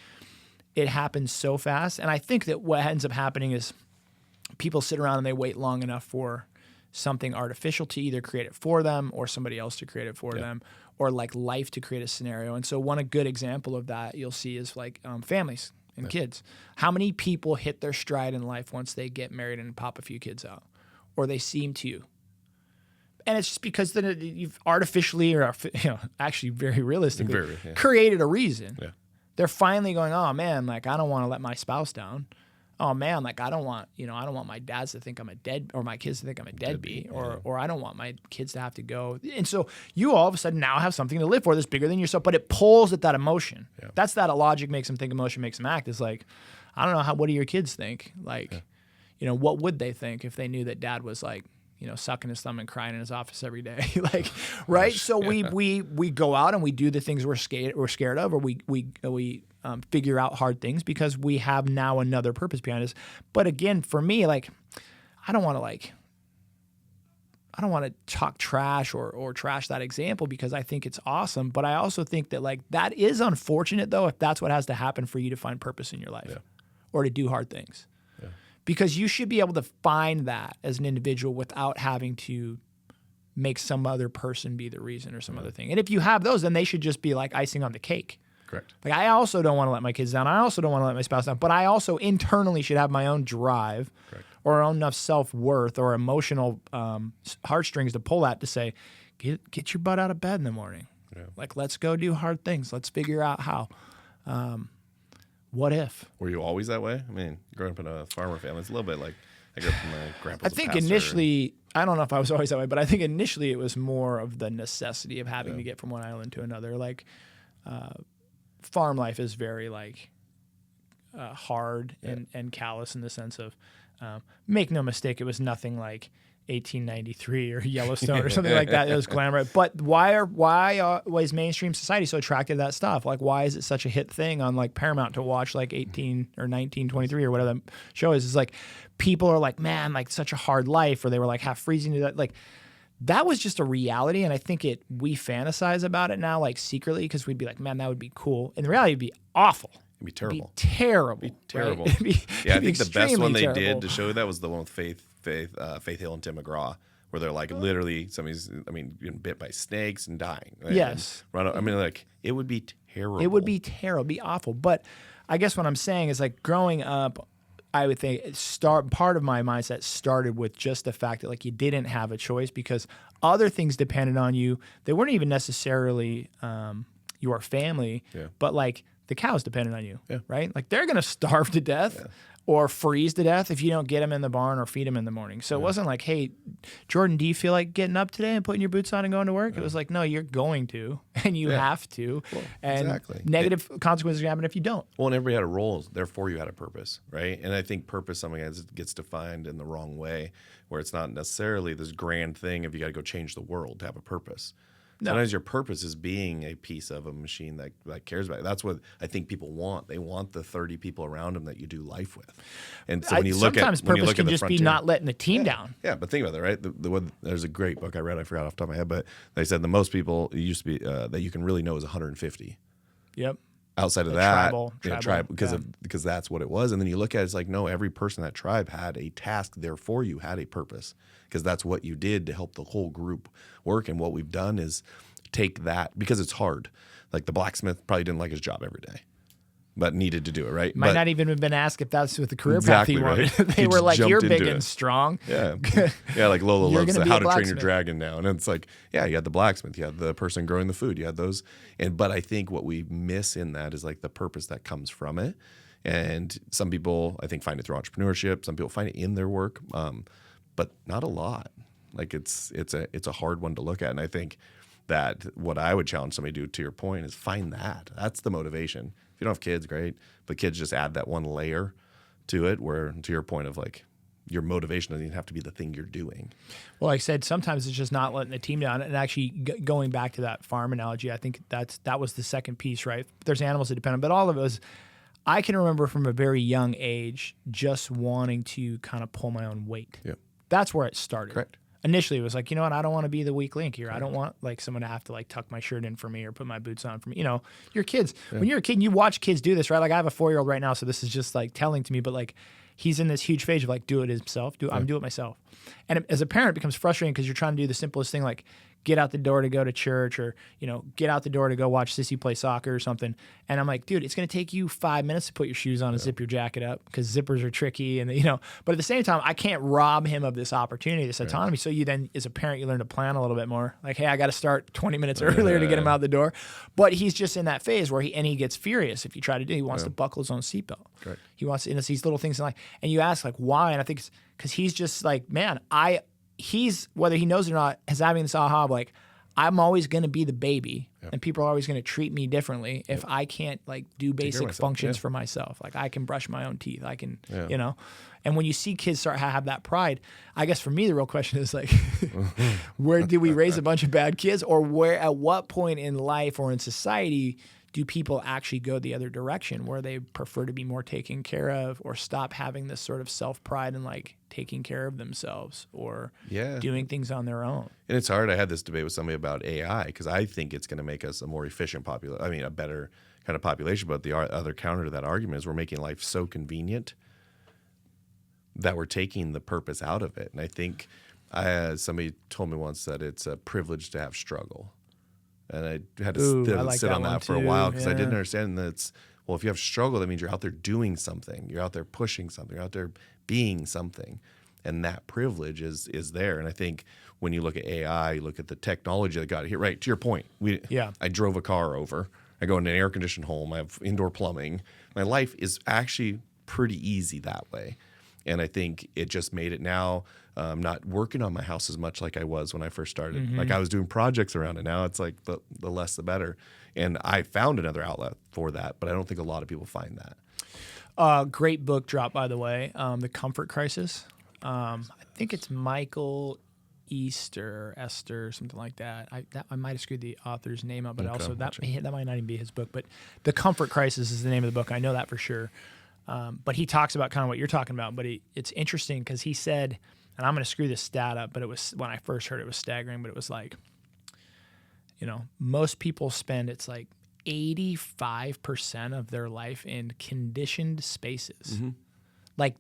it happens so fast. And I think that what ends up happening is people sit around and they wait long enough for something artificial to either create it for them or somebody else to create it for them, or like life to create a scenario. And so a good example of that you'll see is like families and kids. How many people hit their stride in life once they get married and pop a few kids out, or they seem to? And it's just because then you've artificially or actually very realistically created a reason. Yeah. They're finally going, oh man, like I don't want to let my spouse down. Oh man, like I don't want my dads to think I'm a dead, or my kids to think I'm a deadbeat, or I don't want my kids to have to go. And so you all of a sudden now have something to live for that's bigger than yourself, but it pulls at that emotion. Yeah. That's that logic makes them think, emotion makes them act. It's like, I don't know what do your kids think? Like, what would they think if they knew that dad was like, sucking his thumb and crying in his office every day, like, right? So we go out and we do the things we're scared of, or we figure out hard things because we have now another purpose behind us. But again, for me, like, I don't want to talk trash or trash that example because I think it's awesome. But I also think that like that is unfortunate though if that's what has to happen for you to find purpose in your life or to do hard things. Because you should be able to find that as an individual without having to make some other person be the reason or some other thing. And if you have those, then they should just be like icing on the cake. Correct. Like I also don't want to let my kids down. I also don't want to let my spouse down. But I also internally should have my own drive or own enough self-worth or emotional heartstrings to pull at to say, get your butt out of bed in the morning. Yeah. Like, let's go do hard things. Let's figure out how. What if? Were you always that way? I mean, growing up in a farmer family, it's a little bit like I grew up with my grandpa. I think initially, I don't know if I was always that way, but I think initially it was more of the necessity of having to get from one island to another. Like, farm life is very like hard and callous in the sense of, make no mistake, it was nothing like 1893 or Yellowstone or something like that. It was glamorous. But why was mainstream society so attracted to that stuff? Like, why is it such a hit thing on like Paramount to watch like 18 or 1923 or whatever the show is? It's like people are like, man, like such a hard life, or they were like half freezing to that. Like that was just a reality. And I think we fantasize about it now, like secretly, because we'd be like, man, that would be cool. And the reality would be awful. It'd be terrible. It'd be terrible. It'd be terrible. Right? I think the best one they did to show that was the one with Faith Hill and Tim McGraw, where they're like literally somebody's, getting bit by snakes and dying. Yes. Like it would be terrible. It would be terrible. It'd be awful. But I guess what I'm saying is like growing up, I would think part of my mindset started with just the fact that like you didn't have a choice because other things depended on you. They weren't even necessarily your family, but like the cows depended on you, right? Like they're going to starve to death or freeze to death if you don't get them in the barn or feed them in the morning. So it wasn't like, hey, Jordan, do you feel like getting up today and putting your boots on and going to work? It was like, no, you're going to, and you have to. Well, and negative consequences happen if you don't. Well, and everybody had a role, therefore you had a purpose, right? And I think purpose sometimes gets defined in the wrong way, where it's not necessarily this grand thing of you got to go change the world to have a purpose. No. Sometimes your purpose is being a piece of a machine that cares about it. That's what I think people want. They want the 30 people around them that you do life with. And so when you look sometimes purpose can just be not letting the team down. Yeah, but think about that, right? There's a great book I read. I forgot off the top of my head, but they said the most people it used to be that you can really know is 150. Yep. Outside of that, tribe, because that's what it was. And then you look at it, it's like, no, every person in that tribe had a task. Therefore, you had a purpose, because that's what you did to help the whole group work. And what we've done is take that, because it's hard. Like the blacksmith probably didn't like his job every day, but needed to do it, right? Might not even have been asked if that's what the career path he wanted. Right? They were like, you're big and strong. Yeah. Yeah, like Lola loves How to Train Your Dragon now. And it's like, yeah, you had the blacksmith, you had the person growing the food, you had those. But I think what we miss in that is like the purpose that comes from it. And some people, I think, find it through entrepreneurship. Some people find it in their work, but not a lot. Like it's a hard one to look at. And I think that what I would challenge somebody to do, to your point, is find that. That's the motivation. If you don't have kids, great. But kids just add that one layer to it where, to your point of like, your motivation doesn't even have to be the thing you're doing. Well, like I said, sometimes it's just not letting the team down. And actually going back to that farm analogy, I think that was the second piece, right? There's animals that depend on, but all of it was, I can remember from a very young age just wanting to kind of pull my own weight. Yep. That's where it started. Correct. Initially, it was like, you know what? I don't want to be the weak link here. I don't want like someone to have to like tuck my shirt in for me or put my boots on for me. You know, you're kids. Yeah. When you're a kid, and you watch kids do this, right? Like I have a 4-year-old right now, so this is just like telling to me, but like he's in this huge phase of like, do it himself. I'm do it myself. And as a parent, it becomes frustrating because you're trying to do the simplest thing, like get out the door to go to church, or, you know, get out the door to go watch Sissy play soccer or something. And I'm like, dude, it's going to take you 5 minutes to put your shoes on and zip your jacket up, because zippers are tricky. And, you know, but at the same time, I can't rob him of this opportunity, this autonomy. So you then, as a parent, you learn to plan a little bit more. Like, hey, I got to start 20 minutes earlier to get him out the door. But he's just in that phase where he gets furious if you try to do. He wants to buckle his own seatbelt. He wants to, and it's these little things in life. And you ask, like, why? And I think it's because he's just like, man, he's, whether he knows it or not, is having this aha of like, I'm always going to be the baby, and people are always going to treat me differently if I can't like do basic functions for myself. Like I can brush my own teeth. I can, you know, and when you see kids start to have that pride, I guess for me, the real question is like, where did we raise a bunch of bad kids, or where, at what point in life or in society do people actually go the other direction, where they prefer to be more taken care of, or stop having this sort of self-pride and like taking care of themselves, or doing things on their own? And it's hard. I had this debate with somebody about AI, because I think it's going to make us a more efficient a better kind of population. But the other counter to that argument is we're making life so convenient that we're taking the purpose out of it. And I think somebody told me once that it's a privilege to have struggle. And I had to sit on that for a while, because I didn't understand that it's, well, if you have struggle, that means you're out there doing something. You're out there pushing something. You're out there being something. And that privilege is there. And I think when you look at AI, you look at the technology that got here, right, to your point, I drove a car over. I go in an air-conditioned home. I have indoor plumbing. My life is actually pretty easy that way. And I think it just made it now. I'm not working on my house as much like I was when I first started. Mm-hmm. Like I was doing projects around it. Now it's like the less the better. And I found another outlet for that, but I don't think a lot of people find that. Great book drop, by the way, The Comfort Crisis. I think it's Michael Esther, something like that. I might have screwed the author's name up, but also that might not even be his book. But The Comfort Crisis is the name of the book. I know that for sure. But he talks about kind of what you're talking about. But it's interesting because he said, and I'm going to screw this stat up, but it was, when I first heard it was staggering, but it was like, you know, most people spend, it's like 85% of their life in conditioned spaces. Mm-hmm. Like,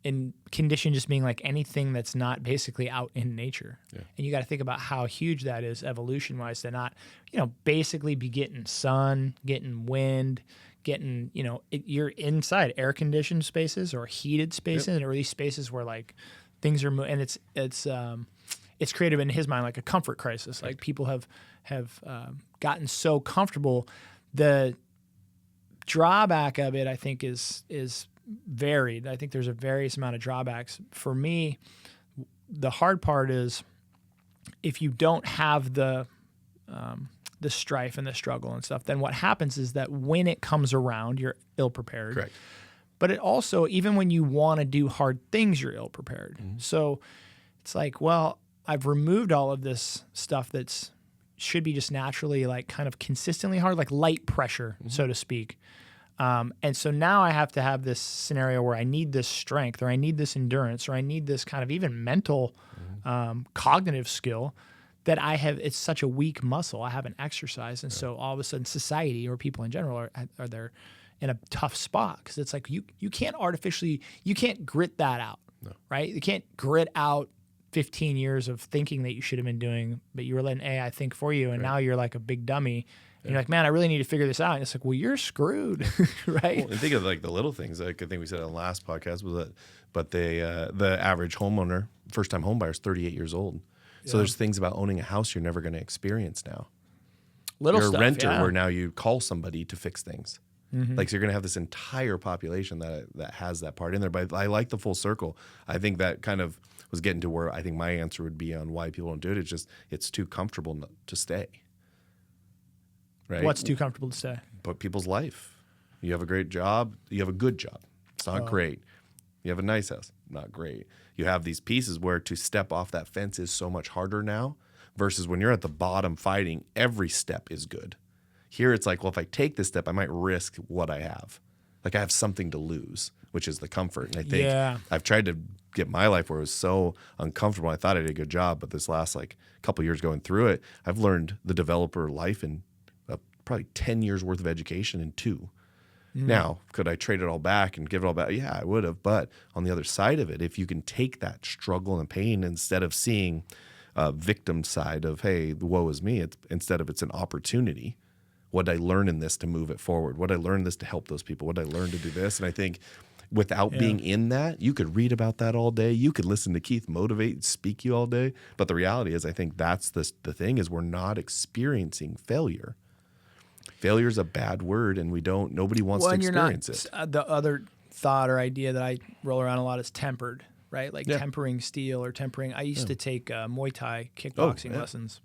in condition just being like anything that's not basically out in nature. Yeah. And you got to think about how huge that is evolution-wise, to not, you know, basically be getting sun, getting wind, getting, you know, you're inside air-conditioned spaces or heated spaces, or these spaces where like things are and it's created in his mind like a comfort crisis. Like people have gotten so comfortable. The drawback of it, I think, is varied. I think there's a various amount of drawbacks. For me, the hard part is if you don't have the strife and the struggle and stuff, then what happens is that when it comes around, you're ill-prepared. Correct. But it also, even when you want to do hard things, you're ill-prepared. Mm-hmm. So it's like, well, I've removed all of this stuff that's should be just naturally like kind of consistently hard, like light pressure, mm-hmm. so to speak. And so now I have to have this scenario where I need this strength or I need this endurance or I need this kind of even mental cognitive skill that I have. It's such a weak muscle. I haven't exercised. And so all of a sudden society or people in general are there in a tough spot because it's like you can't you can't grit that out, right? You can't grit out 15 years of thinking that you should have been doing, but you were letting AI think for you, and now you're like a big dummy. And you're like, man, I really need to figure this out. And it's like, well, you're screwed, right? Well, and think of like the little things. Like I think we said on the last podcast was that, but the average homeowner, first-time home buyer, is 38 years old. So there's things about owning a house you're never going to experience now. You're a renter where now you call somebody to fix things. Mm-hmm. Like so you're going to have this entire population that has that part in there. But I like the full circle. I think that kind of was getting to where I think my answer would be on why people don't do it. It's just it's too comfortable to stay. Right? What's too comfortable to stay? But people's life. You have a great job. You have a good job. It's not great. You have a nice house. Not great. You have these pieces where to step off that fence is so much harder now versus when you're at the bottom fighting, every step is good. Here it's like, well, if I take this step, I might risk what I have. Like I have something to lose, which is the comfort. And I think I've tried to get my life where it was so uncomfortable. I thought I did a good job, but this last like couple years going through it, I've learned the developer life in probably 10 years worth of education in 2. Now, could I trade it all back and give it all back? Yeah, I would have. But on the other side of it, if you can take that struggle and pain instead of seeing a victim side of, hey, the woe is me, instead of it's an opportunity. What did I learn in this to move it forward? What did I learn in this to help those people? What did I learn to do this? And I think without being in that, you could read about that all day. You could listen to Keith motivate and speak you all day. But the reality is I think that's the thing is we're not experiencing failure. Failure is a bad word, and nobody wants to experience it. The other thought or idea that I roll around a lot is tempered, right? Like tempering steel or tempering. I used to take Muay Thai kickboxing lessons,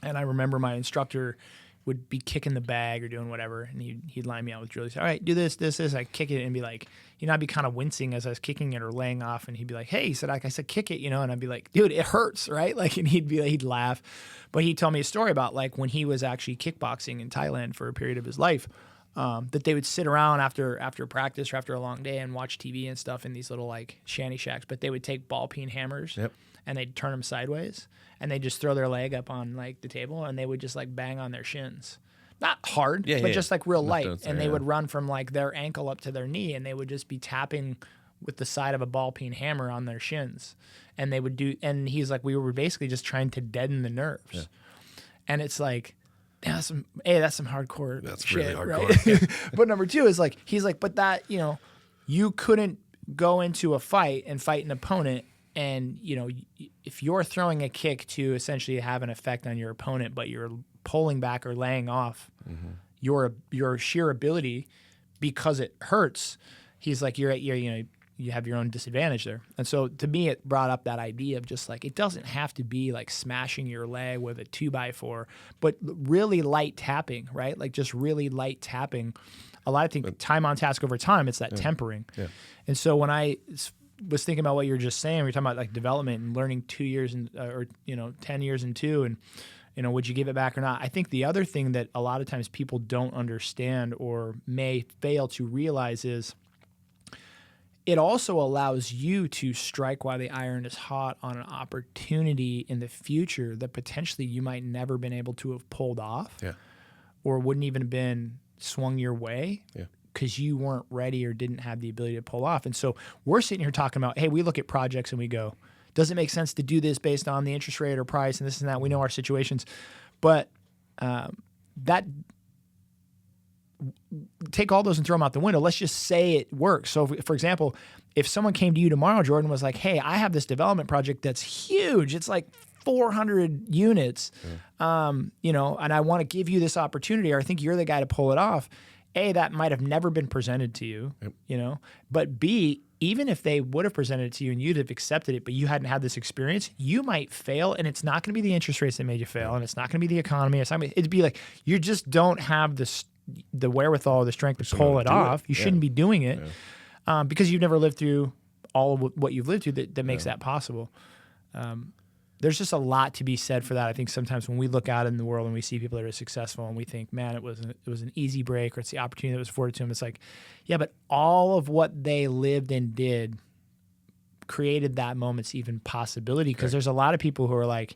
and I remember my instructor would be kicking the bag or doing whatever, and he'd line me out with drill. He'd say, all right, do this. I'd kick it and be like, I'd be kind of wincing as I was kicking it or laying off, and he'd be like, hey, he said, I said, kick it, and I'd be like, dude, it hurts, right? Like, and he'd laugh. But he told me a story about like when he was actually kickboxing in Thailand for a period of his life, that they would sit around after practice or after a long day and watch TV and stuff in these little like shanty shacks, but they would take ball peen hammers and they'd turn them sideways and they'd just throw their leg up on like the table and they would just like bang on their shins. Not hard, but just like real light. And they would run from like their ankle up to their knee and they would just be tapping with the side of a ball peen hammer on their shins. And they would and he's like, we were basically just trying to deaden the nerves. Yeah. And it's like, that's some hardcore That's shit, really hardcore. Right? But number 2 is like, he's like, but that, you couldn't go into a fight and fight an opponent and, if you're throwing a kick to essentially have an effect on your opponent, but you're pulling back or laying off your sheer ability because it hurts, he's like, you have your own disadvantage there. And so to me, it brought up that idea of just like, it doesn't have to be like smashing your leg with a 2x4, but really light tapping, right? Like just really light tapping. A lot of things, time on task over time, it's that tempering. Yeah. And so when I was thinking about what you were just saying, we were talking about like development and learning 2 years or 10 years in 2 and, would you give it back or not? I think the other thing that a lot of times people don't understand or may fail to realize is it also allows you to strike while the iron is hot on an opportunity in the future that potentially you might never been able to have pulled off or wouldn't even have been swung your way because you weren't ready or didn't have the ability to pull off. And so we're sitting here talking about, hey, we look at projects and we go, does it make sense to do this based on the interest rate or price and this and that? We know our situations. But that take all those and throw them out the window. Let's just say it works. So, for example, if someone came to you tomorrow, Jordan, was like, hey, I have this development project that's huge. It's like 400 units, and I want to give you this opportunity, or I think you're the guy to pull it off. A, that might have never been presented to you, you know, but B, even if they would have presented it to you and you'd have accepted it, but you hadn't had this experience, you might fail, and it's not going to be the interest rates that made you fail, and it's not going to be the economy. It'd be like you just don't have the wherewithal or the strength to pull it off. You shouldn't be doing it because you've never lived through all of what you've lived through that makes that possible. There's just a lot to be said for that. I think sometimes when we look out in the world and we see people that are successful and we think, man, it was an easy break, or it's the opportunity that was afforded to them. It's like, yeah, but all of what they lived and did created that moment's even possibility. Because there's a lot of people who are like,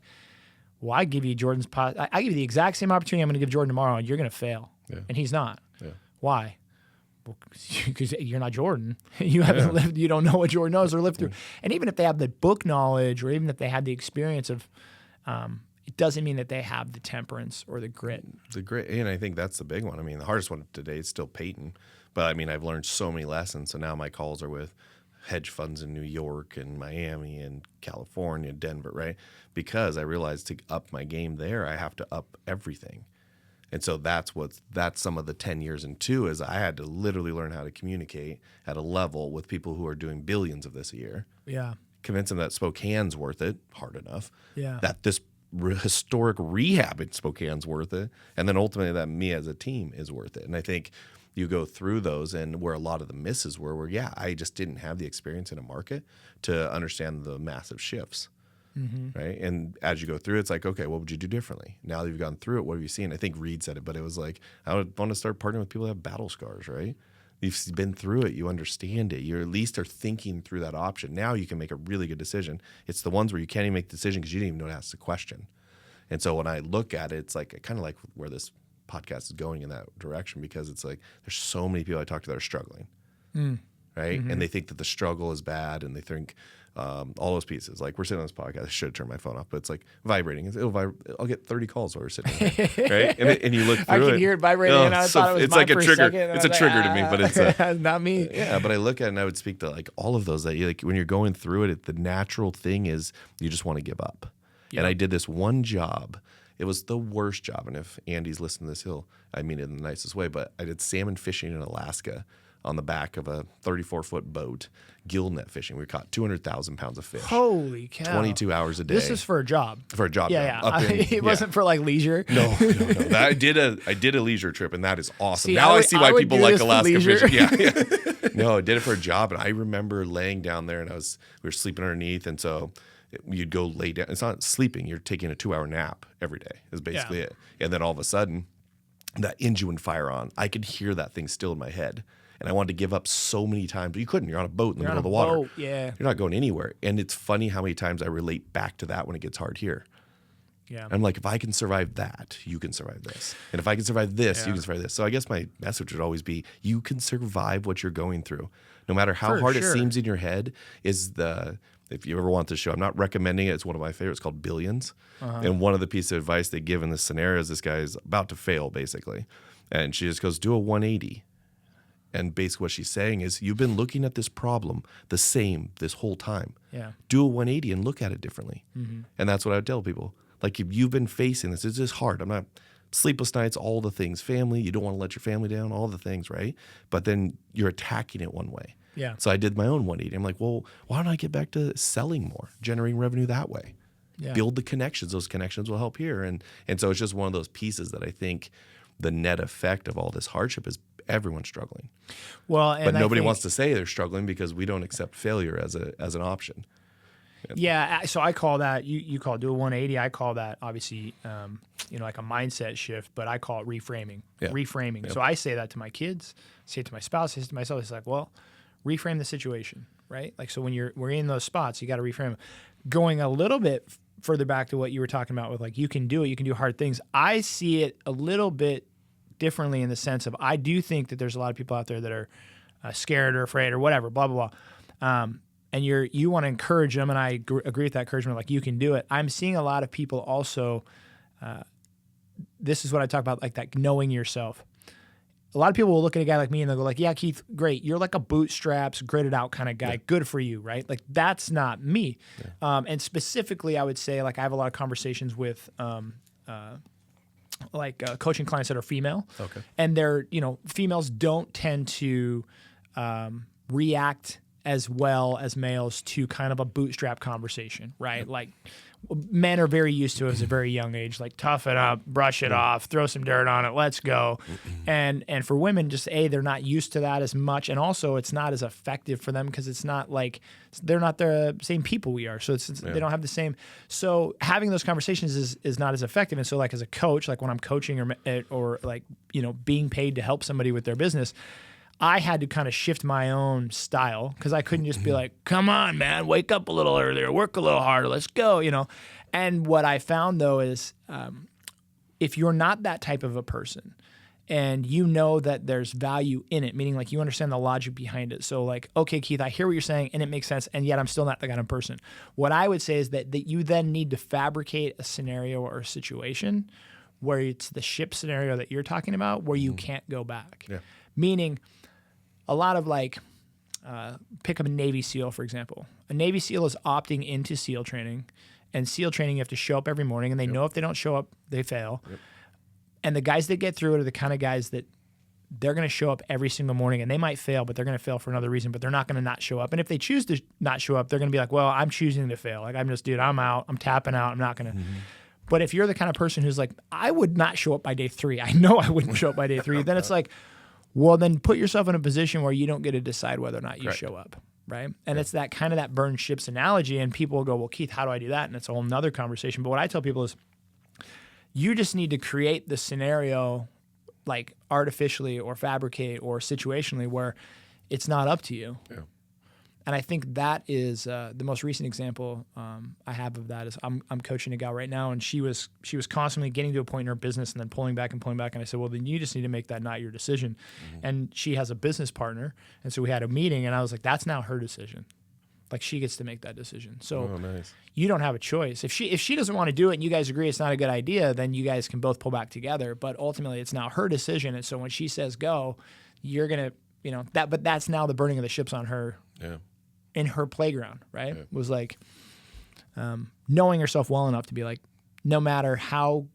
well, I give you Jordan's, I give you the exact same opportunity I'm going to give Jordan tomorrow, and you're going to fail. Yeah. And he's not. Yeah. Why? Because you're not Jordan. You haven't lived, you don't know what Jordan knows or lived through. And even if they have the book knowledge, or even if they had the experience of, it doesn't mean that they have the temperance or the grit. And I think that's the big one. I mean, the hardest one today is still Peyton. But I mean, I've learned so many lessons. So now my calls are with hedge funds in New York and Miami and California, Denver, right? Because I realized to up my game there, I have to up everything. And so that's some of the 10 years into is I had to literally learn how to communicate at a level with people who are doing billions of this a year. Yeah. Convince them that Spokane's worth it, hard enough. Yeah. That this historic rehab in Spokane's worth it. And then ultimately that me as a team is worth it. And I think you go through those, and where a lot of the misses were I just didn't have the experience in a market to understand the massive shifts. Mm-hmm. Right. And as you go through, it's like, okay, what would you do differently? Now that you've gone through it, what have you seen? I think Reed said it, but it was like, I would want to start partnering with people that have battle scars, right? You've been through it. You understand it. You at least are thinking through that option. Now you can make a really good decision. It's the ones where you can't even make the decision because you didn't even know to ask the question. And so when I look at it, it's like kind of like where this podcast is going in that direction, because it's like there's so many people I talk to that are struggling, right? Mm-hmm. And they think that the struggle is bad, and they think all those pieces. Like, we're sitting on this podcast. I should have turned my phone off, but it's like vibrating. I'll get 30 calls while we're sitting here, right? And you look through it. I can hear it vibrating, and I thought it was it's mine like a for trigger. A second, it's a trigger to me, but it's not me. Yeah, but I look at it and I would speak to like all of those that you like when you're going through it. The natural thing is you just want to give up. Yeah. And I did this one job. It was the worst job. And if Andy's listening to this, I mean it in the nicest way, but I did salmon fishing in Alaska on the back of a 34-foot boat, gill net fishing. We caught 200,000 pounds of fish. Holy cow. 22 hours a day. This is for a job. For a job. Yeah. It wasn't for like leisure. No. I did a leisure trip, and that is awesome. Now I see why people like Alaska fishing. Yeah. No, I did it for a job, and I remember laying down there, and we were sleeping underneath, and so you'd go lay down. It's not sleeping. You're taking a 2-hour nap every day is basically it. And then all of a sudden, that engine would fire on. I could hear that thing still in my head. And I wanted to give up so many times, but you couldn't. You're on a boat in the middle of the water. Boat, yeah. You're not going anywhere. And it's funny how many times I relate back to that when it gets hard here. Yeah. I'm like, if I can survive that, you can survive this. And if I can survive this, you can survive this. So I guess my message would always be, you can survive what you're going through. No matter how hard it seems in your head, if you ever want this show, I'm not recommending it. It's one of my favorites called Billions. Uh-huh. And one of the pieces of advice they give in this scenario is this guy is about to fail, basically. And she just goes, do a 180. And basically what she's saying is, you've been looking at this problem the same this whole time. Yeah. Do a 180 and look at it differently. Mm-hmm. And that's what I would tell people. Like, if you've been facing this, it's just hard. I'm not sleepless nights, all the things, family, you don't want to let your family down, all the things, right? But then you're attacking it one way. Yeah. So I did my own 180. I'm like, well, why don't I get back to selling more, generating revenue that way? Yeah. Build the connections. Those connections will help here. And so it's just one of those pieces that I think the net effect of all this hardship is everyone's struggling. Well, but nobody wants to say they're struggling because we don't accept failure as an option. Yeah, so I call that, you call it do a 180. I call that obviously, like a mindset shift, but I call it reframing. Yeah. Reframing. Yep. So I say that to my kids, say it to my spouse, say it to myself. It's like, well, reframe the situation, right? Like, so when we're in those spots, you got to reframe them. Going a little bit further back to what you were talking about with like, you can do it, you can do hard things. I see it a little bit differently in the sense of, I do think that there's a lot of people out there that are scared or afraid or whatever, blah, blah, blah. And you want to encourage them, and I agree with that encouragement, like, you can do it. I'm seeing a lot of people also, this is what I talk about, like that knowing yourself. A lot of people will look at a guy like me and they'll go like, yeah, Keith, great. You're like a bootstraps, gritted out kind of guy. Yeah. Good for you, right? Like, that's not me. Yeah. And specifically, I would say, like, I have a lot of conversations with coaching clients that are female. Okay. And they're, females don't tend to react as well as males to kind of a bootstrap conversation, right? Yep. Like men are very used to it as a very young age, like tough it up, brush it off, throw some dirt on it, let's go. And for women, just they're not used to that as much, and also it's not as effective for them because it's not like they're not the same people we are, so they don't have the same. So having those conversations is not as effective. And so like as a coach, like when I'm coaching or like being paid to help somebody with their business, I had to kind of shift my own style because I couldn't just be like, come on, man, wake up a little earlier, work a little harder, let's go, And what I found, though, is if you're not that type of a person and you know that there's value in it, meaning like you understand the logic behind it. So like, okay, Keith, I hear what you're saying and it makes sense, and yet I'm still not the kind of person. What I would say is that you then need to fabricate a scenario or a situation where it's the ship scenario that you're talking about where you can't go back. Yeah. Meaning a lot of pick up a Navy SEAL, for example. A Navy SEAL is opting into SEAL training, and SEAL training you have to show up every morning, and they know if they don't show up, they fail. Yep. And the guys that get through it are the kind of guys that they're going to show up every single morning, and they might fail, but they're going to fail for another reason, but they're not going to not show up. And if they choose to not show up, they're going to be like, well, I'm choosing to fail. Like, I'm out, I'm tapping out, I'm not going to. But if you're the kind of person who's like, I would not show up by day 3, I know I wouldn't show up by day 3, then it's like, well, then put yourself in a position where you don't get to decide whether or not you show up, right? And it's that kind of that burn ships analogy, and people will go, well, Keith, how do I do that? And it's a whole nother conversation. But what I tell people is you just need to create the scenario like artificially or fabricate or situationally where it's not up to you. Yeah. And I think that is the most recent example I have of that is I'm coaching a gal right now, and she was constantly getting to a point in her business and then pulling back. And I said, well, then you just need to make that not your decision. And she has a business partner, and so we had a meeting, and I was like, that's now her decision. Like she gets to make that decision. So you don't have a choice. If she doesn't want to do it and you guys agree it's not a good idea, then you guys can both pull back together. But ultimately, it's now her decision. And so when she says go, you're gonna that. But that's now the burning of the ships on her. Yeah. In her playground, right? Was like knowing herself well enough to be like, no matter how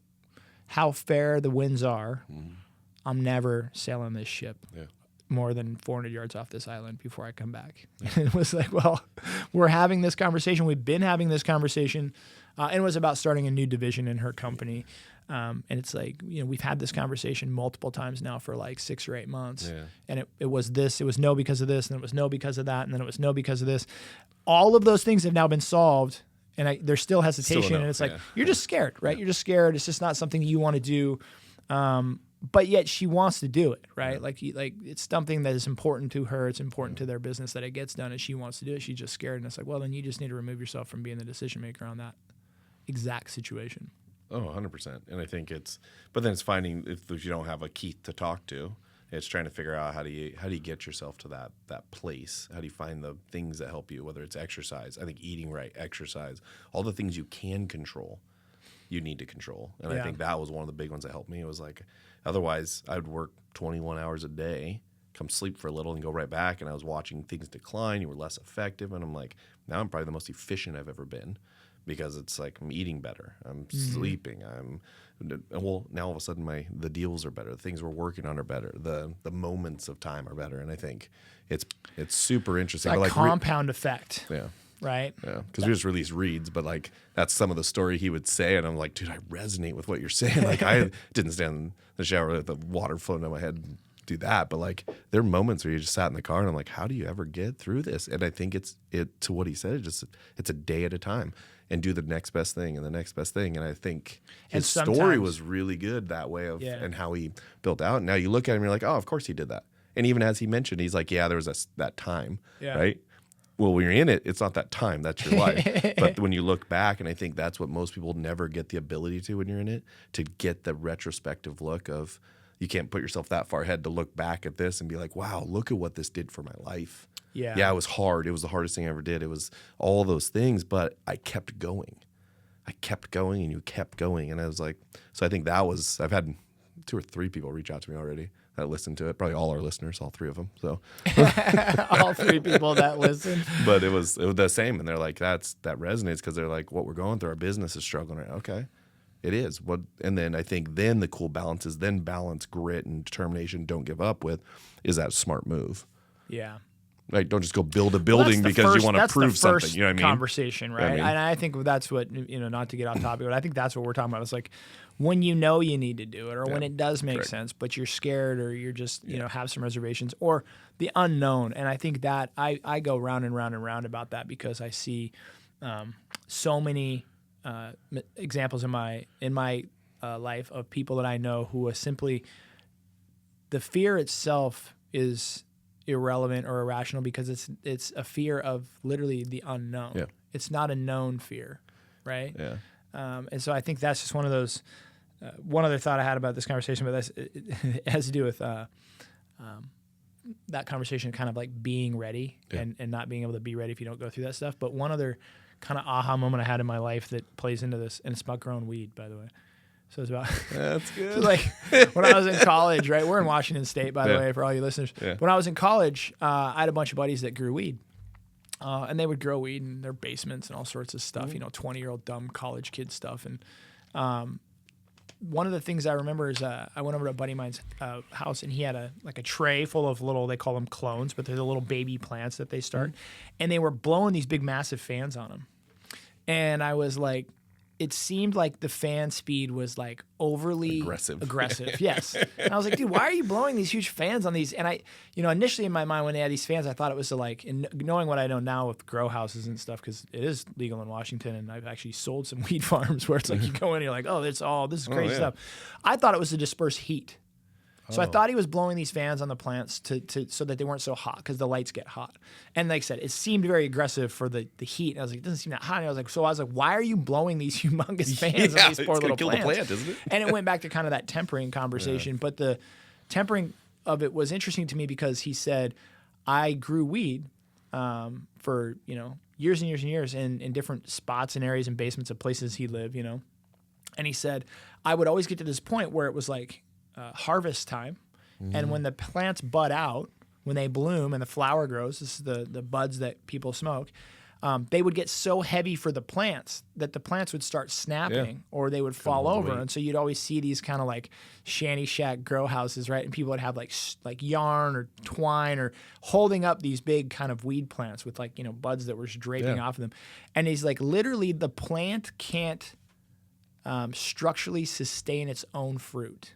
fair the winds are, I'm never sailing this ship more than 400 yards off this island before I come back. And it was like, well, we're having this conversation. We've been having this conversation. And it was about starting a new division in her company. And it's like, we've had this conversation multiple times now for like 6 or 8 months. Yeah. And it was no because of this, and it was no because of that, and then it was no because of this. All of those things have now been solved, and there's still hesitation. And it's like, you're just scared, right? Yeah. You're just scared. It's just not something you want to do. But yet she wants to do it, right? Yeah. Like it's something that is important to her. It's important to their business that it gets done, and she wants to do it. She's just scared. And it's like, well, then you just need to remove yourself from being the decision maker on that exact situation. Oh, 100%. And I think but then it's finding if you don't have a Keith to talk to, it's trying to figure out how do you get yourself to that place? How do you find the things that help you, whether it's exercise, I think eating right, exercise, all the things you can control, you need to control. And I think that was one of the big ones that helped me. It was like, otherwise I would work 21 hours a day, come sleep for a little and go right back. And I was watching things decline. You were less effective. And I'm like, now I'm probably the most efficient I've ever been. Because it's like I'm eating better, I'm sleeping, now all of a sudden the deals are better, the things we're working on are better, the moments of time are better, and I think it's super interesting. It's like compound effect. Yeah. Right. Yeah. Because we just released Reads, but like that's some of the story he would say, and I'm like, dude, I resonate with what you're saying. Like I didn't stand in the shower with the water flowing down my head. Do that, but like there are moments where you just sat in the car and I'm like, how do you ever get through this? And I think it's to what he said, it's a day at a time and do the next best thing and the next best thing. And I think his story was really good that way and how he built out. And now you look at him and you're like, oh, of course he did that. And even as he mentioned, he's like, yeah, there was that time, right? Well, when you're in it, it's not that time, that's your life. But when you look back, and I think that's what most people never get the ability to when you're in it, to get the retrospective look of, you can't put yourself that far ahead to look back at this and be like, wow, look at what this did for my life. Yeah, it was hard. It was the hardest thing I ever did. It was all those things, but I kept going. And you kept going. And I was like, so I think I've had 2 or 3 people reach out to me already that listened to it. Probably all our listeners, all 3 of them. So all 3 people that listen. But it was the same. And they're like, that resonates because they're like, what we're going through, our business is struggling right now. Okay. It is. And then I think then the cool balance is then balance grit and determination, don't give up with, is that a smart move. Yeah. Like, don't just go build a building because you want to prove something. You know what I mean? Conversation, right? And I think that's what, not to get off topic, but I think that's what we're talking about. It's like when you know you need to do it, or when it does make sense, but you're scared, or you're just, have some reservations, or the unknown. And I think that I go round and round and round about that because I see so many examples in my life of people that I know who are simply, the fear itself is irrelevant or irrational because it's a fear of literally the unknown. Yeah. It's not a known fear, right? Yeah. And so I think that's just one of those. One other thought I had about this conversation, but it has to do with that conversation, kind of like being ready and not being able to be ready if you don't go through that stuff. But one other kind of aha moment I had in my life that plays into this, and it's about growing weed, by the way. So it's about that's good. So like when I was in college, right? We're in Washington State, by the way, for all you listeners. Yeah. When I was in college, I had a bunch of buddies that grew weed, and they would grow weed in their basements and all sorts of stuff. 20-year-old dumb college kid stuff. And one of the things I remember is I went over to a buddy of mine's house, and he had a tray full of little, they call them clones, but they're the little baby plants that they start, and they were blowing these big massive fans on them. And I was like, it seemed like the fan speed was like overly aggressive. Yes. And I was like, dude, why are you blowing these huge fans on these? And I, initially in my mind when they had these fans, I thought it was to like, and knowing what I know now with grow houses and stuff, because it is legal in Washington, and I've actually sold some weed farms where it's like you go in and you're like, oh, this is crazy stuff. I thought it was to disperse heat. So I thought he was blowing these fans on the plants to so that they weren't so hot, because the lights get hot. And like I said, it seemed very aggressive for the heat. And I was like, it doesn't seem that hot. And I was like, why are you blowing these humongous fans on these poor little plants? The plant, isn't it? And it went back to kind of that tempering conversation. But the tempering of it was interesting to me because he said, I grew weed for years and years and years in different spots and areas and basements of places he lived. And he said, I would always get to this point where it was like harvest time, and when the plants bud out, when they bloom and the flower grows, this is the buds that people smoke, they would get so heavy for the plants that the plants would start snapping or they would fall over. And so you'd always see these kind of like shanty shack grow houses, right? And people would have like yarn or twine or holding up these big kind of weed plants with like, buds that were just draping off of them. And he's like, literally the plant can't structurally sustain its own fruit.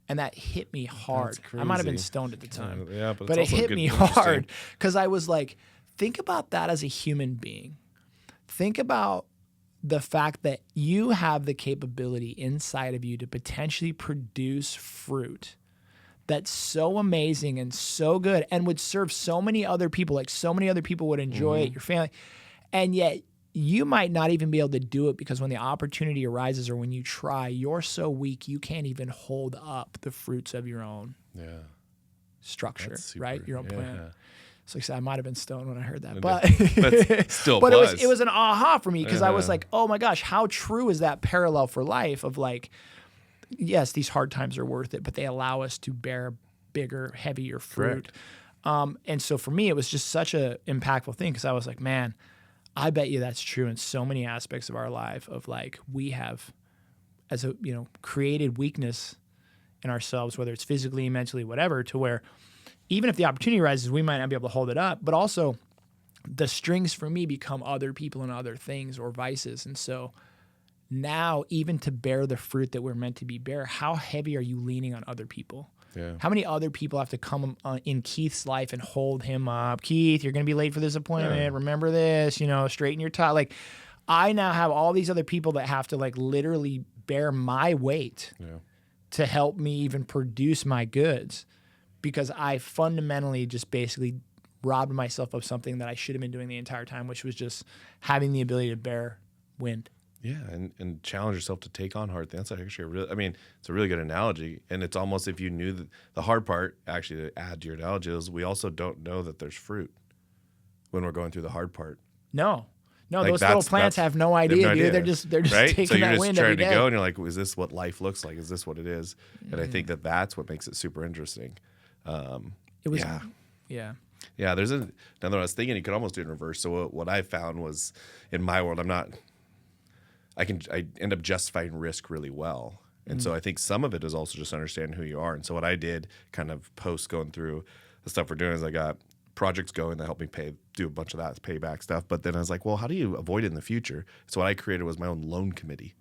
And that hit me hard. I might have been stoned at the time. But it hit me hard because I was like, think about that as a human being. Think about the fact that you have the capability inside of you to potentially produce fruit that's so amazing and so good and would serve so many other people, like so many other people would enjoy it, your family. And yet you might not even be able to do it because when the opportunity arises or when you try, you're so weak you can't even hold up the fruits of your own structure, right? Your own plan. So like I said, I might have been stoned when I heard that, but it was an aha for me because I was like, oh my gosh, how true is that parallel for life of like, yes, these hard times are worth it, but they allow us to bear bigger, heavier fruit. And so for me, it was just such a impactful thing because I was like, man, I bet you that's true in so many aspects of our life of like we have as a, created weakness in ourselves, whether it's physically, mentally, whatever, to where even if the opportunity arises, we might not be able to hold it up, but also the strings for me become other people and other things or vices. And so now even to bear the fruit that we're meant to bear, how heavy are you leaning on other people? Yeah. How many other people have to come in Keith's life and hold him up? Keith, you're going to be late for this appointment. Yeah. Remember this, straighten your tie. Like I now have all these other people that have to like literally bear my weight to help me even produce my goods because I fundamentally just basically robbed myself of something that I should have been doing the entire time, which was just having the ability to bear wind. Yeah, and challenge yourself to take on hard things. That's actually it's a really good analogy. And it's almost if you knew that the hard part, actually to add to your analogy, is we also don't know that there's fruit when we're going through the hard part. No, like those little plants have no idea, dude. They're just right? So taking you're that just wind trying every to day. go, and you're like, is this what life looks like? Is this what it is? And I think that's what makes it super interesting. It was, yeah. There's another one I was thinking you could almost do it in reverse. So what I found was in my world, I end up justifying risk really well. And so I think some of it is also just understanding who you are. And so what I did kind of post going through the stuff we're doing is I got projects going that helped me do a bunch of that payback stuff. But then I was like, well, how do you avoid it in the future? So what I created was my own loan committee.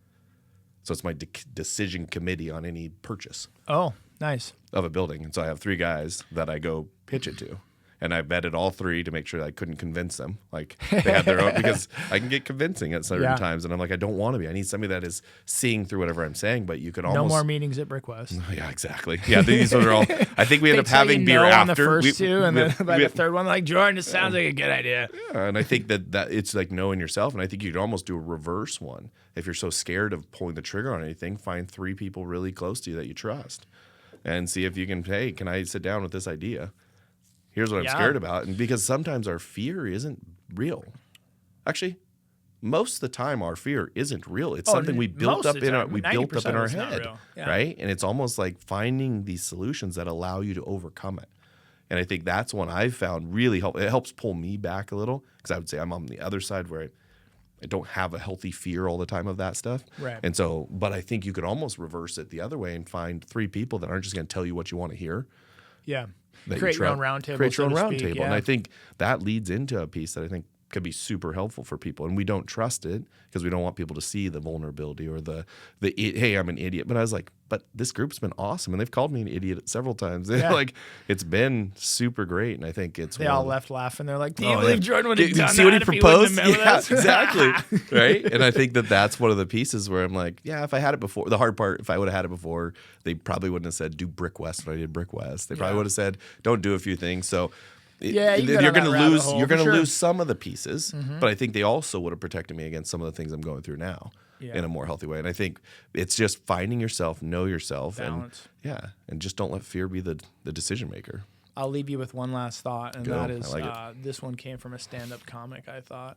So it's my decision committee on any purchase. Oh, nice. Of a building. And so I have 3 guys that I go pitch it to. And I vetted all 3 to make sure that I couldn't convince them. Like they had their own, because I can get convincing at certain times. And I'm like, I don't want to be. I need somebody that is seeing through whatever I'm saying, but you could almost. No more meetings at Brickwest. Yeah, exactly. Yeah, these are all, I think we end up having beer after. On the first 2, and then by the third one, like, Jordan, this sounds like a good idea. Yeah, and I think that it's like knowing yourself. And I think you could almost do a reverse one. If you're so scared of pulling the trigger on anything, find 3 people really close to you that you trust and see if you can, hey, can I sit down with this idea? Here's what I'm scared about. And because sometimes our fear isn't real. Actually, most of the time our fear isn't real. It's something we built up in our head, right? And it's almost like finding these solutions that allow you to overcome it. And I think that's one I've found really help. It helps pull me back a little, because I would say I'm on the other side where I don't have a healthy fear all the time of that stuff. Right. And so, but I think you could almost reverse it the other way and find 3 people that aren't just going to tell you what you want to hear. Yeah. Create your own round table. Create your own round table. And I think that leads into a piece that I think could be super helpful for people. And we don't trust it because we don't want people to see the vulnerability or the hey, I'm an idiot. But I was like, but this group's been awesome. And they've called me an idiot several times. Yeah. Like, it's been super great. And I think they all left laughing. They're like, do you believe Jordan would have done that? See what he proposed? Yeah, exactly. Right. And I think that's one of the pieces where I'm like, yeah, if I had it before, the hard part, if I would have had it before, they probably wouldn't have said do Brickwest when I did Brickwest. They probably would have said don't do a few things. So you're going to lose. You're going to lose some of the pieces, but I think they also would have protected me against some of the things I'm going through now in a more healthy way. And I think it's just finding yourself, know yourself, balance. And just don't let fear be the decision maker. I'll leave you with one last thought, and that is this one came from a stand-up comic. I thought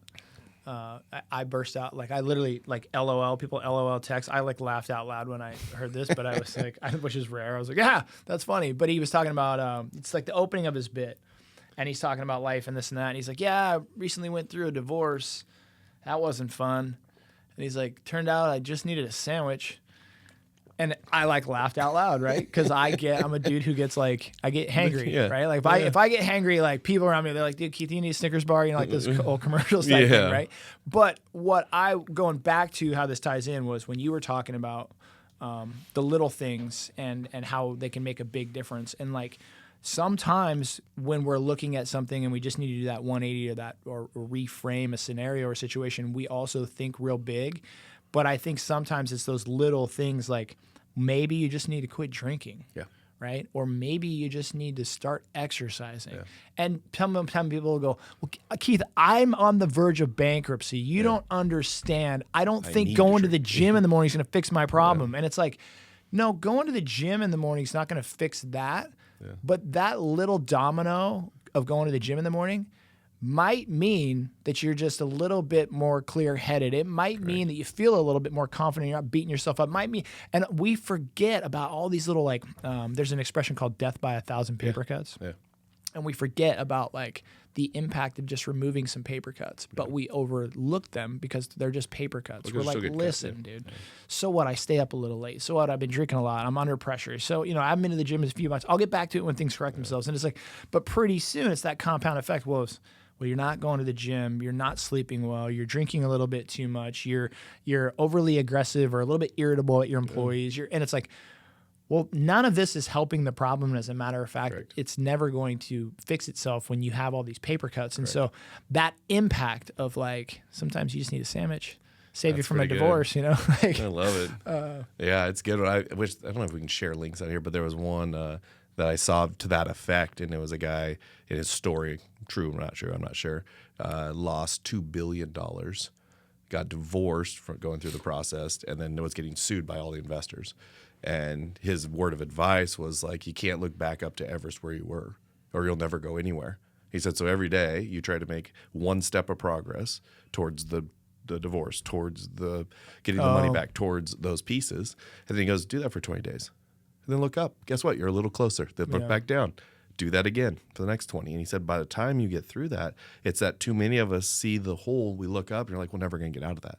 I burst out I literally LOL. People LOL text. I laughed out loud when I heard this, but I was like, which is rare. I was like, yeah, that's funny. But he was talking about it's like the opening of his bit. And he's talking about life and this and that. And he's like, yeah, I recently went through a divorce. That wasn't fun. And he's like, turned out I just needed a sandwich. And I laughed out loud, right? Because I'm a dude who gets I get hangry, right? Like if I get hangry, people around me, they're like, dude, Keith, you need a Snickers bar, this old commercials type thing, right? But what going back to how this ties in was when you were talking about the little things and how they can make a big difference. And sometimes when we're looking at something and we just need to do that 180 or reframe a scenario or situation, we also think real big. But I think sometimes it's those little things maybe you just need to quit drinking. Yeah. Right? Or maybe you just need to start exercising. Yeah. And some people will go, well, Keith, I'm on the verge of bankruptcy. You don't understand. I don't think going to the gym in the morning is going to fix my problem. Yeah. And it's like, no, going to the gym in the morning is not going to fix that. Yeah. But that little domino of going to the gym in the morning might mean that you're just a little bit more clear-headed. It might mean that you feel a little bit more confident. You're not beating yourself up. Might mean, and we forget about all these little there's an expression called death by 1,000 paper cuts. Yeah. And we forget about the impact of just removing some paper cuts, but we overlook them because they're just paper cuts. We're like, listen, dude, so what? I stay up a little late. So what? I've been drinking a lot. I'm under pressure. So, I haven't been to the gym in a few months. I'll get back to it when things correct themselves. And it's but pretty soon it's that compound effect. Well, you're not going to the gym. You're not sleeping well. You're drinking a little bit too much. You're overly aggressive or a little bit irritable at your employees. And it's well, none of this is helping the problem. And as a matter of fact, it's never going to fix itself when you have all these paper cuts. And so that impact of sometimes you just need a sandwich, save you from a divorce, I love it. Yeah, it's good. I don't know if we can share links out here, but there was one that I saw to that effect. And it was a guy in his story, true, I'm not sure, lost $2 billion, got divorced from going through the process, and then was getting sued by all the investors. And his word of advice was you can't look back up to Everest where you were, or you'll never go anywhere. He said, so every day you try to make one step of progress towards the divorce, towards the getting the money back, towards those pieces. And then he goes, do that for 20 days. And then look up. Guess what? You're a little closer. Then look back down. Do that again for the next 20. And he said, by the time you get through that, it's that too many of us see the hole, we look up, and you're like, we're never going to get out of that.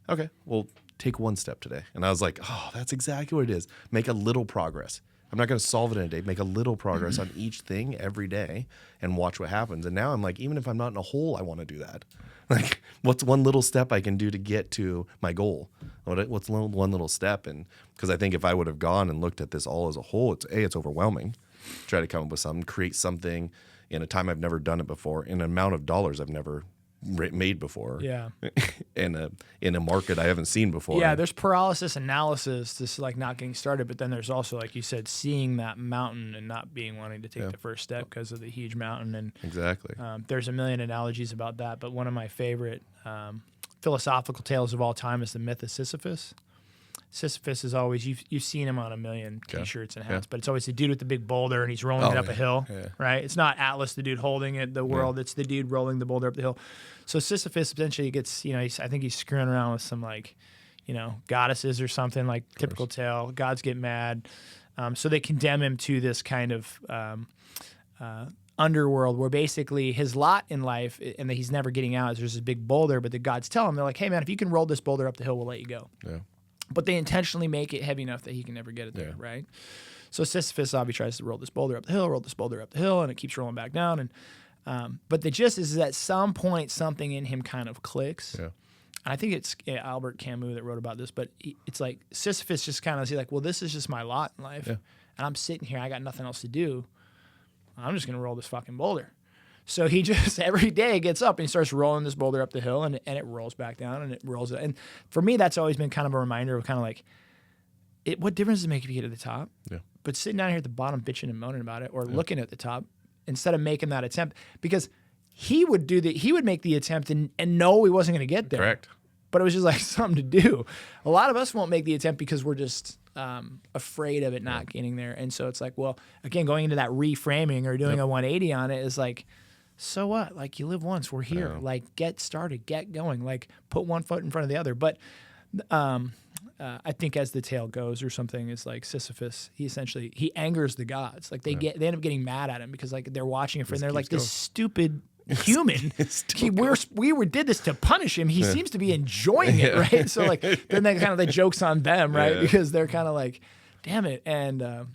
okay, well, take one step today. And I was like, oh, that's exactly what it is. Make a little progress. I'm not going to solve it in a day. Make a little progress on each thing every day and watch what happens. And now I'm like, even if I'm not in a hole, I want to do that. Like, what's one little step I can do to get to my goal? What's one little step? And because I think if I would have gone and looked at this all as a whole, it's overwhelming. Try to come up with something, create something in a time I've never done it before, in an amount of dollars I've never made before. Yeah. in a market I haven't seen before. Yeah, there's paralysis analysis, just like not getting started, but then there's also, like you said, seeing that mountain and not wanting to take the first step because of the huge mountain. And exactly. There's a million analogies about that, but one of my favorite philosophical tales of all time is the myth of Sisyphus. Sisyphus is always, you've seen him on a million T-shirts and hats, but it's always the dude with the big boulder and he's rolling it up a hill, right? It's not Atlas, the dude holding it, the world. It's the dude rolling the boulder up the hill. So Sisyphus eventually gets, I think he's screwing around with some goddesses or something, like typical tale. Gods get mad. So they condemn him to this kind of underworld where basically his lot in life, and that he's never getting out, is there's this big boulder, but the gods tell him, they're like, hey man, if you can roll this boulder up the hill, we'll let you go. Yeah. But they intentionally make it heavy enough that he can never get it there, right? So Sisyphus obviously tries to roll this boulder up the hill, and it keeps rolling back down. And but the gist is at some point something in him kind of clicks. Yeah. And I think it's Albert Camus that wrote about this, but it's like Sisyphus just kind of like, well, this is just my lot in life, and I'm sitting here, I got nothing else to do. I'm just gonna roll this fucking boulder. So he just every day gets up and he starts rolling this boulder up the hill, and it rolls back down, and it rolls. And for me, that's always been kind of a reminder of kind of like, what difference does it make if you get to the top? Yeah. But sitting down here at the bottom bitching and moaning about it, or looking at the top, instead of making that attempt, because he would make the attempt and know he wasn't going to get there. Correct. But it was just like something to do. A lot of us won't make the attempt because we're just afraid of it not getting there. And so it's like, well, again, going into that reframing or doing a 180 on it is like, so what? Like, you live once. We're here. Like, get started. Get going. Like, put one foot in front of the other. But I think as the tale goes or something, it's like Sisyphus, he angers the gods. Like, they end up getting mad at him because, like, they're watching it and they're like, this stupid human, we did this to punish him. He seems to be enjoying it, right? So, like, then that kind of the joke's on them, right? Because they're kind of like, damn it. And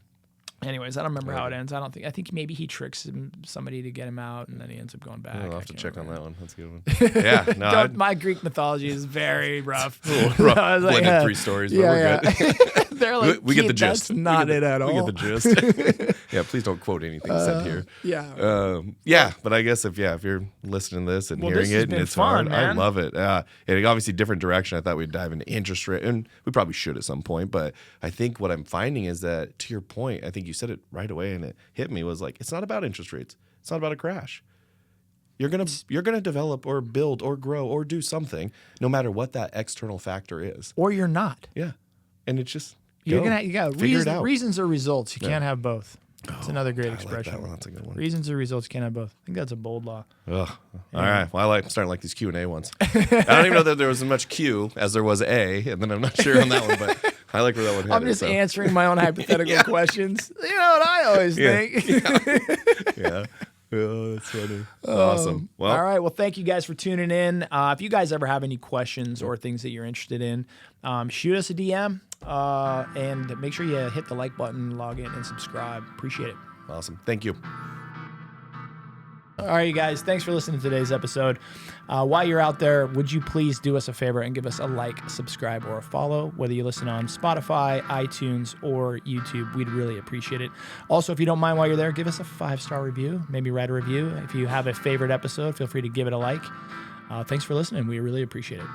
anyways, I don't remember how it ends. I think maybe he tricks somebody to get him out, and then he ends up going back. I'll have to check on that one. That's a good one. Yeah, no, my Greek mythology is very rough. Rough. Blended three stories, but we're good. They're like, we get the gist. That's not it at all. We get the gist. Yeah, please don't quote anything said here. Yeah. But I guess if you're listening to this and hearing it, and it's fun, hard, man. I love it. And obviously different direction. I thought we'd dive into interest rate, and we probably should at some point. But I think what I'm finding is that, to your point, I think you said it right away, and it hit me, was like, it's not about interest rates. It's not about a crash. You're gonna develop or build or grow or do something, no matter what that external factor is. Or you're not. Yeah, and it's just you got reasons or results. You can't have both. It's another great expression. Like that one. That's a good one. Reasons or results, you can't have both. I think that's a bold law. Ugh. Yeah. All right. Well, I'm starting to like these Q&A ones. I don't even know that there was as much Q as there was A, and then I'm not sure on that one, but I like where that one headed. I'm just answering my own hypothetical questions. You know what I always think. Yeah. Oh, that's funny. Awesome. Well, all right. Well, thank you guys for tuning in. If you guys ever have any questions or things that you're interested in, shoot us a DM and make sure you hit the like button, log in, and subscribe. Appreciate it. Awesome. Thank you. All right, you guys. Thanks for listening to today's episode. While you're out there, would you please do us a favor and give us a like, subscribe, or a follow, whether you listen on Spotify, iTunes, or YouTube. We'd really appreciate it. Also, if you don't mind while you're there, give us a 5-star review. Maybe write a review. If you have a favorite episode, feel free to give it a like. Thanks for listening. We really appreciate it.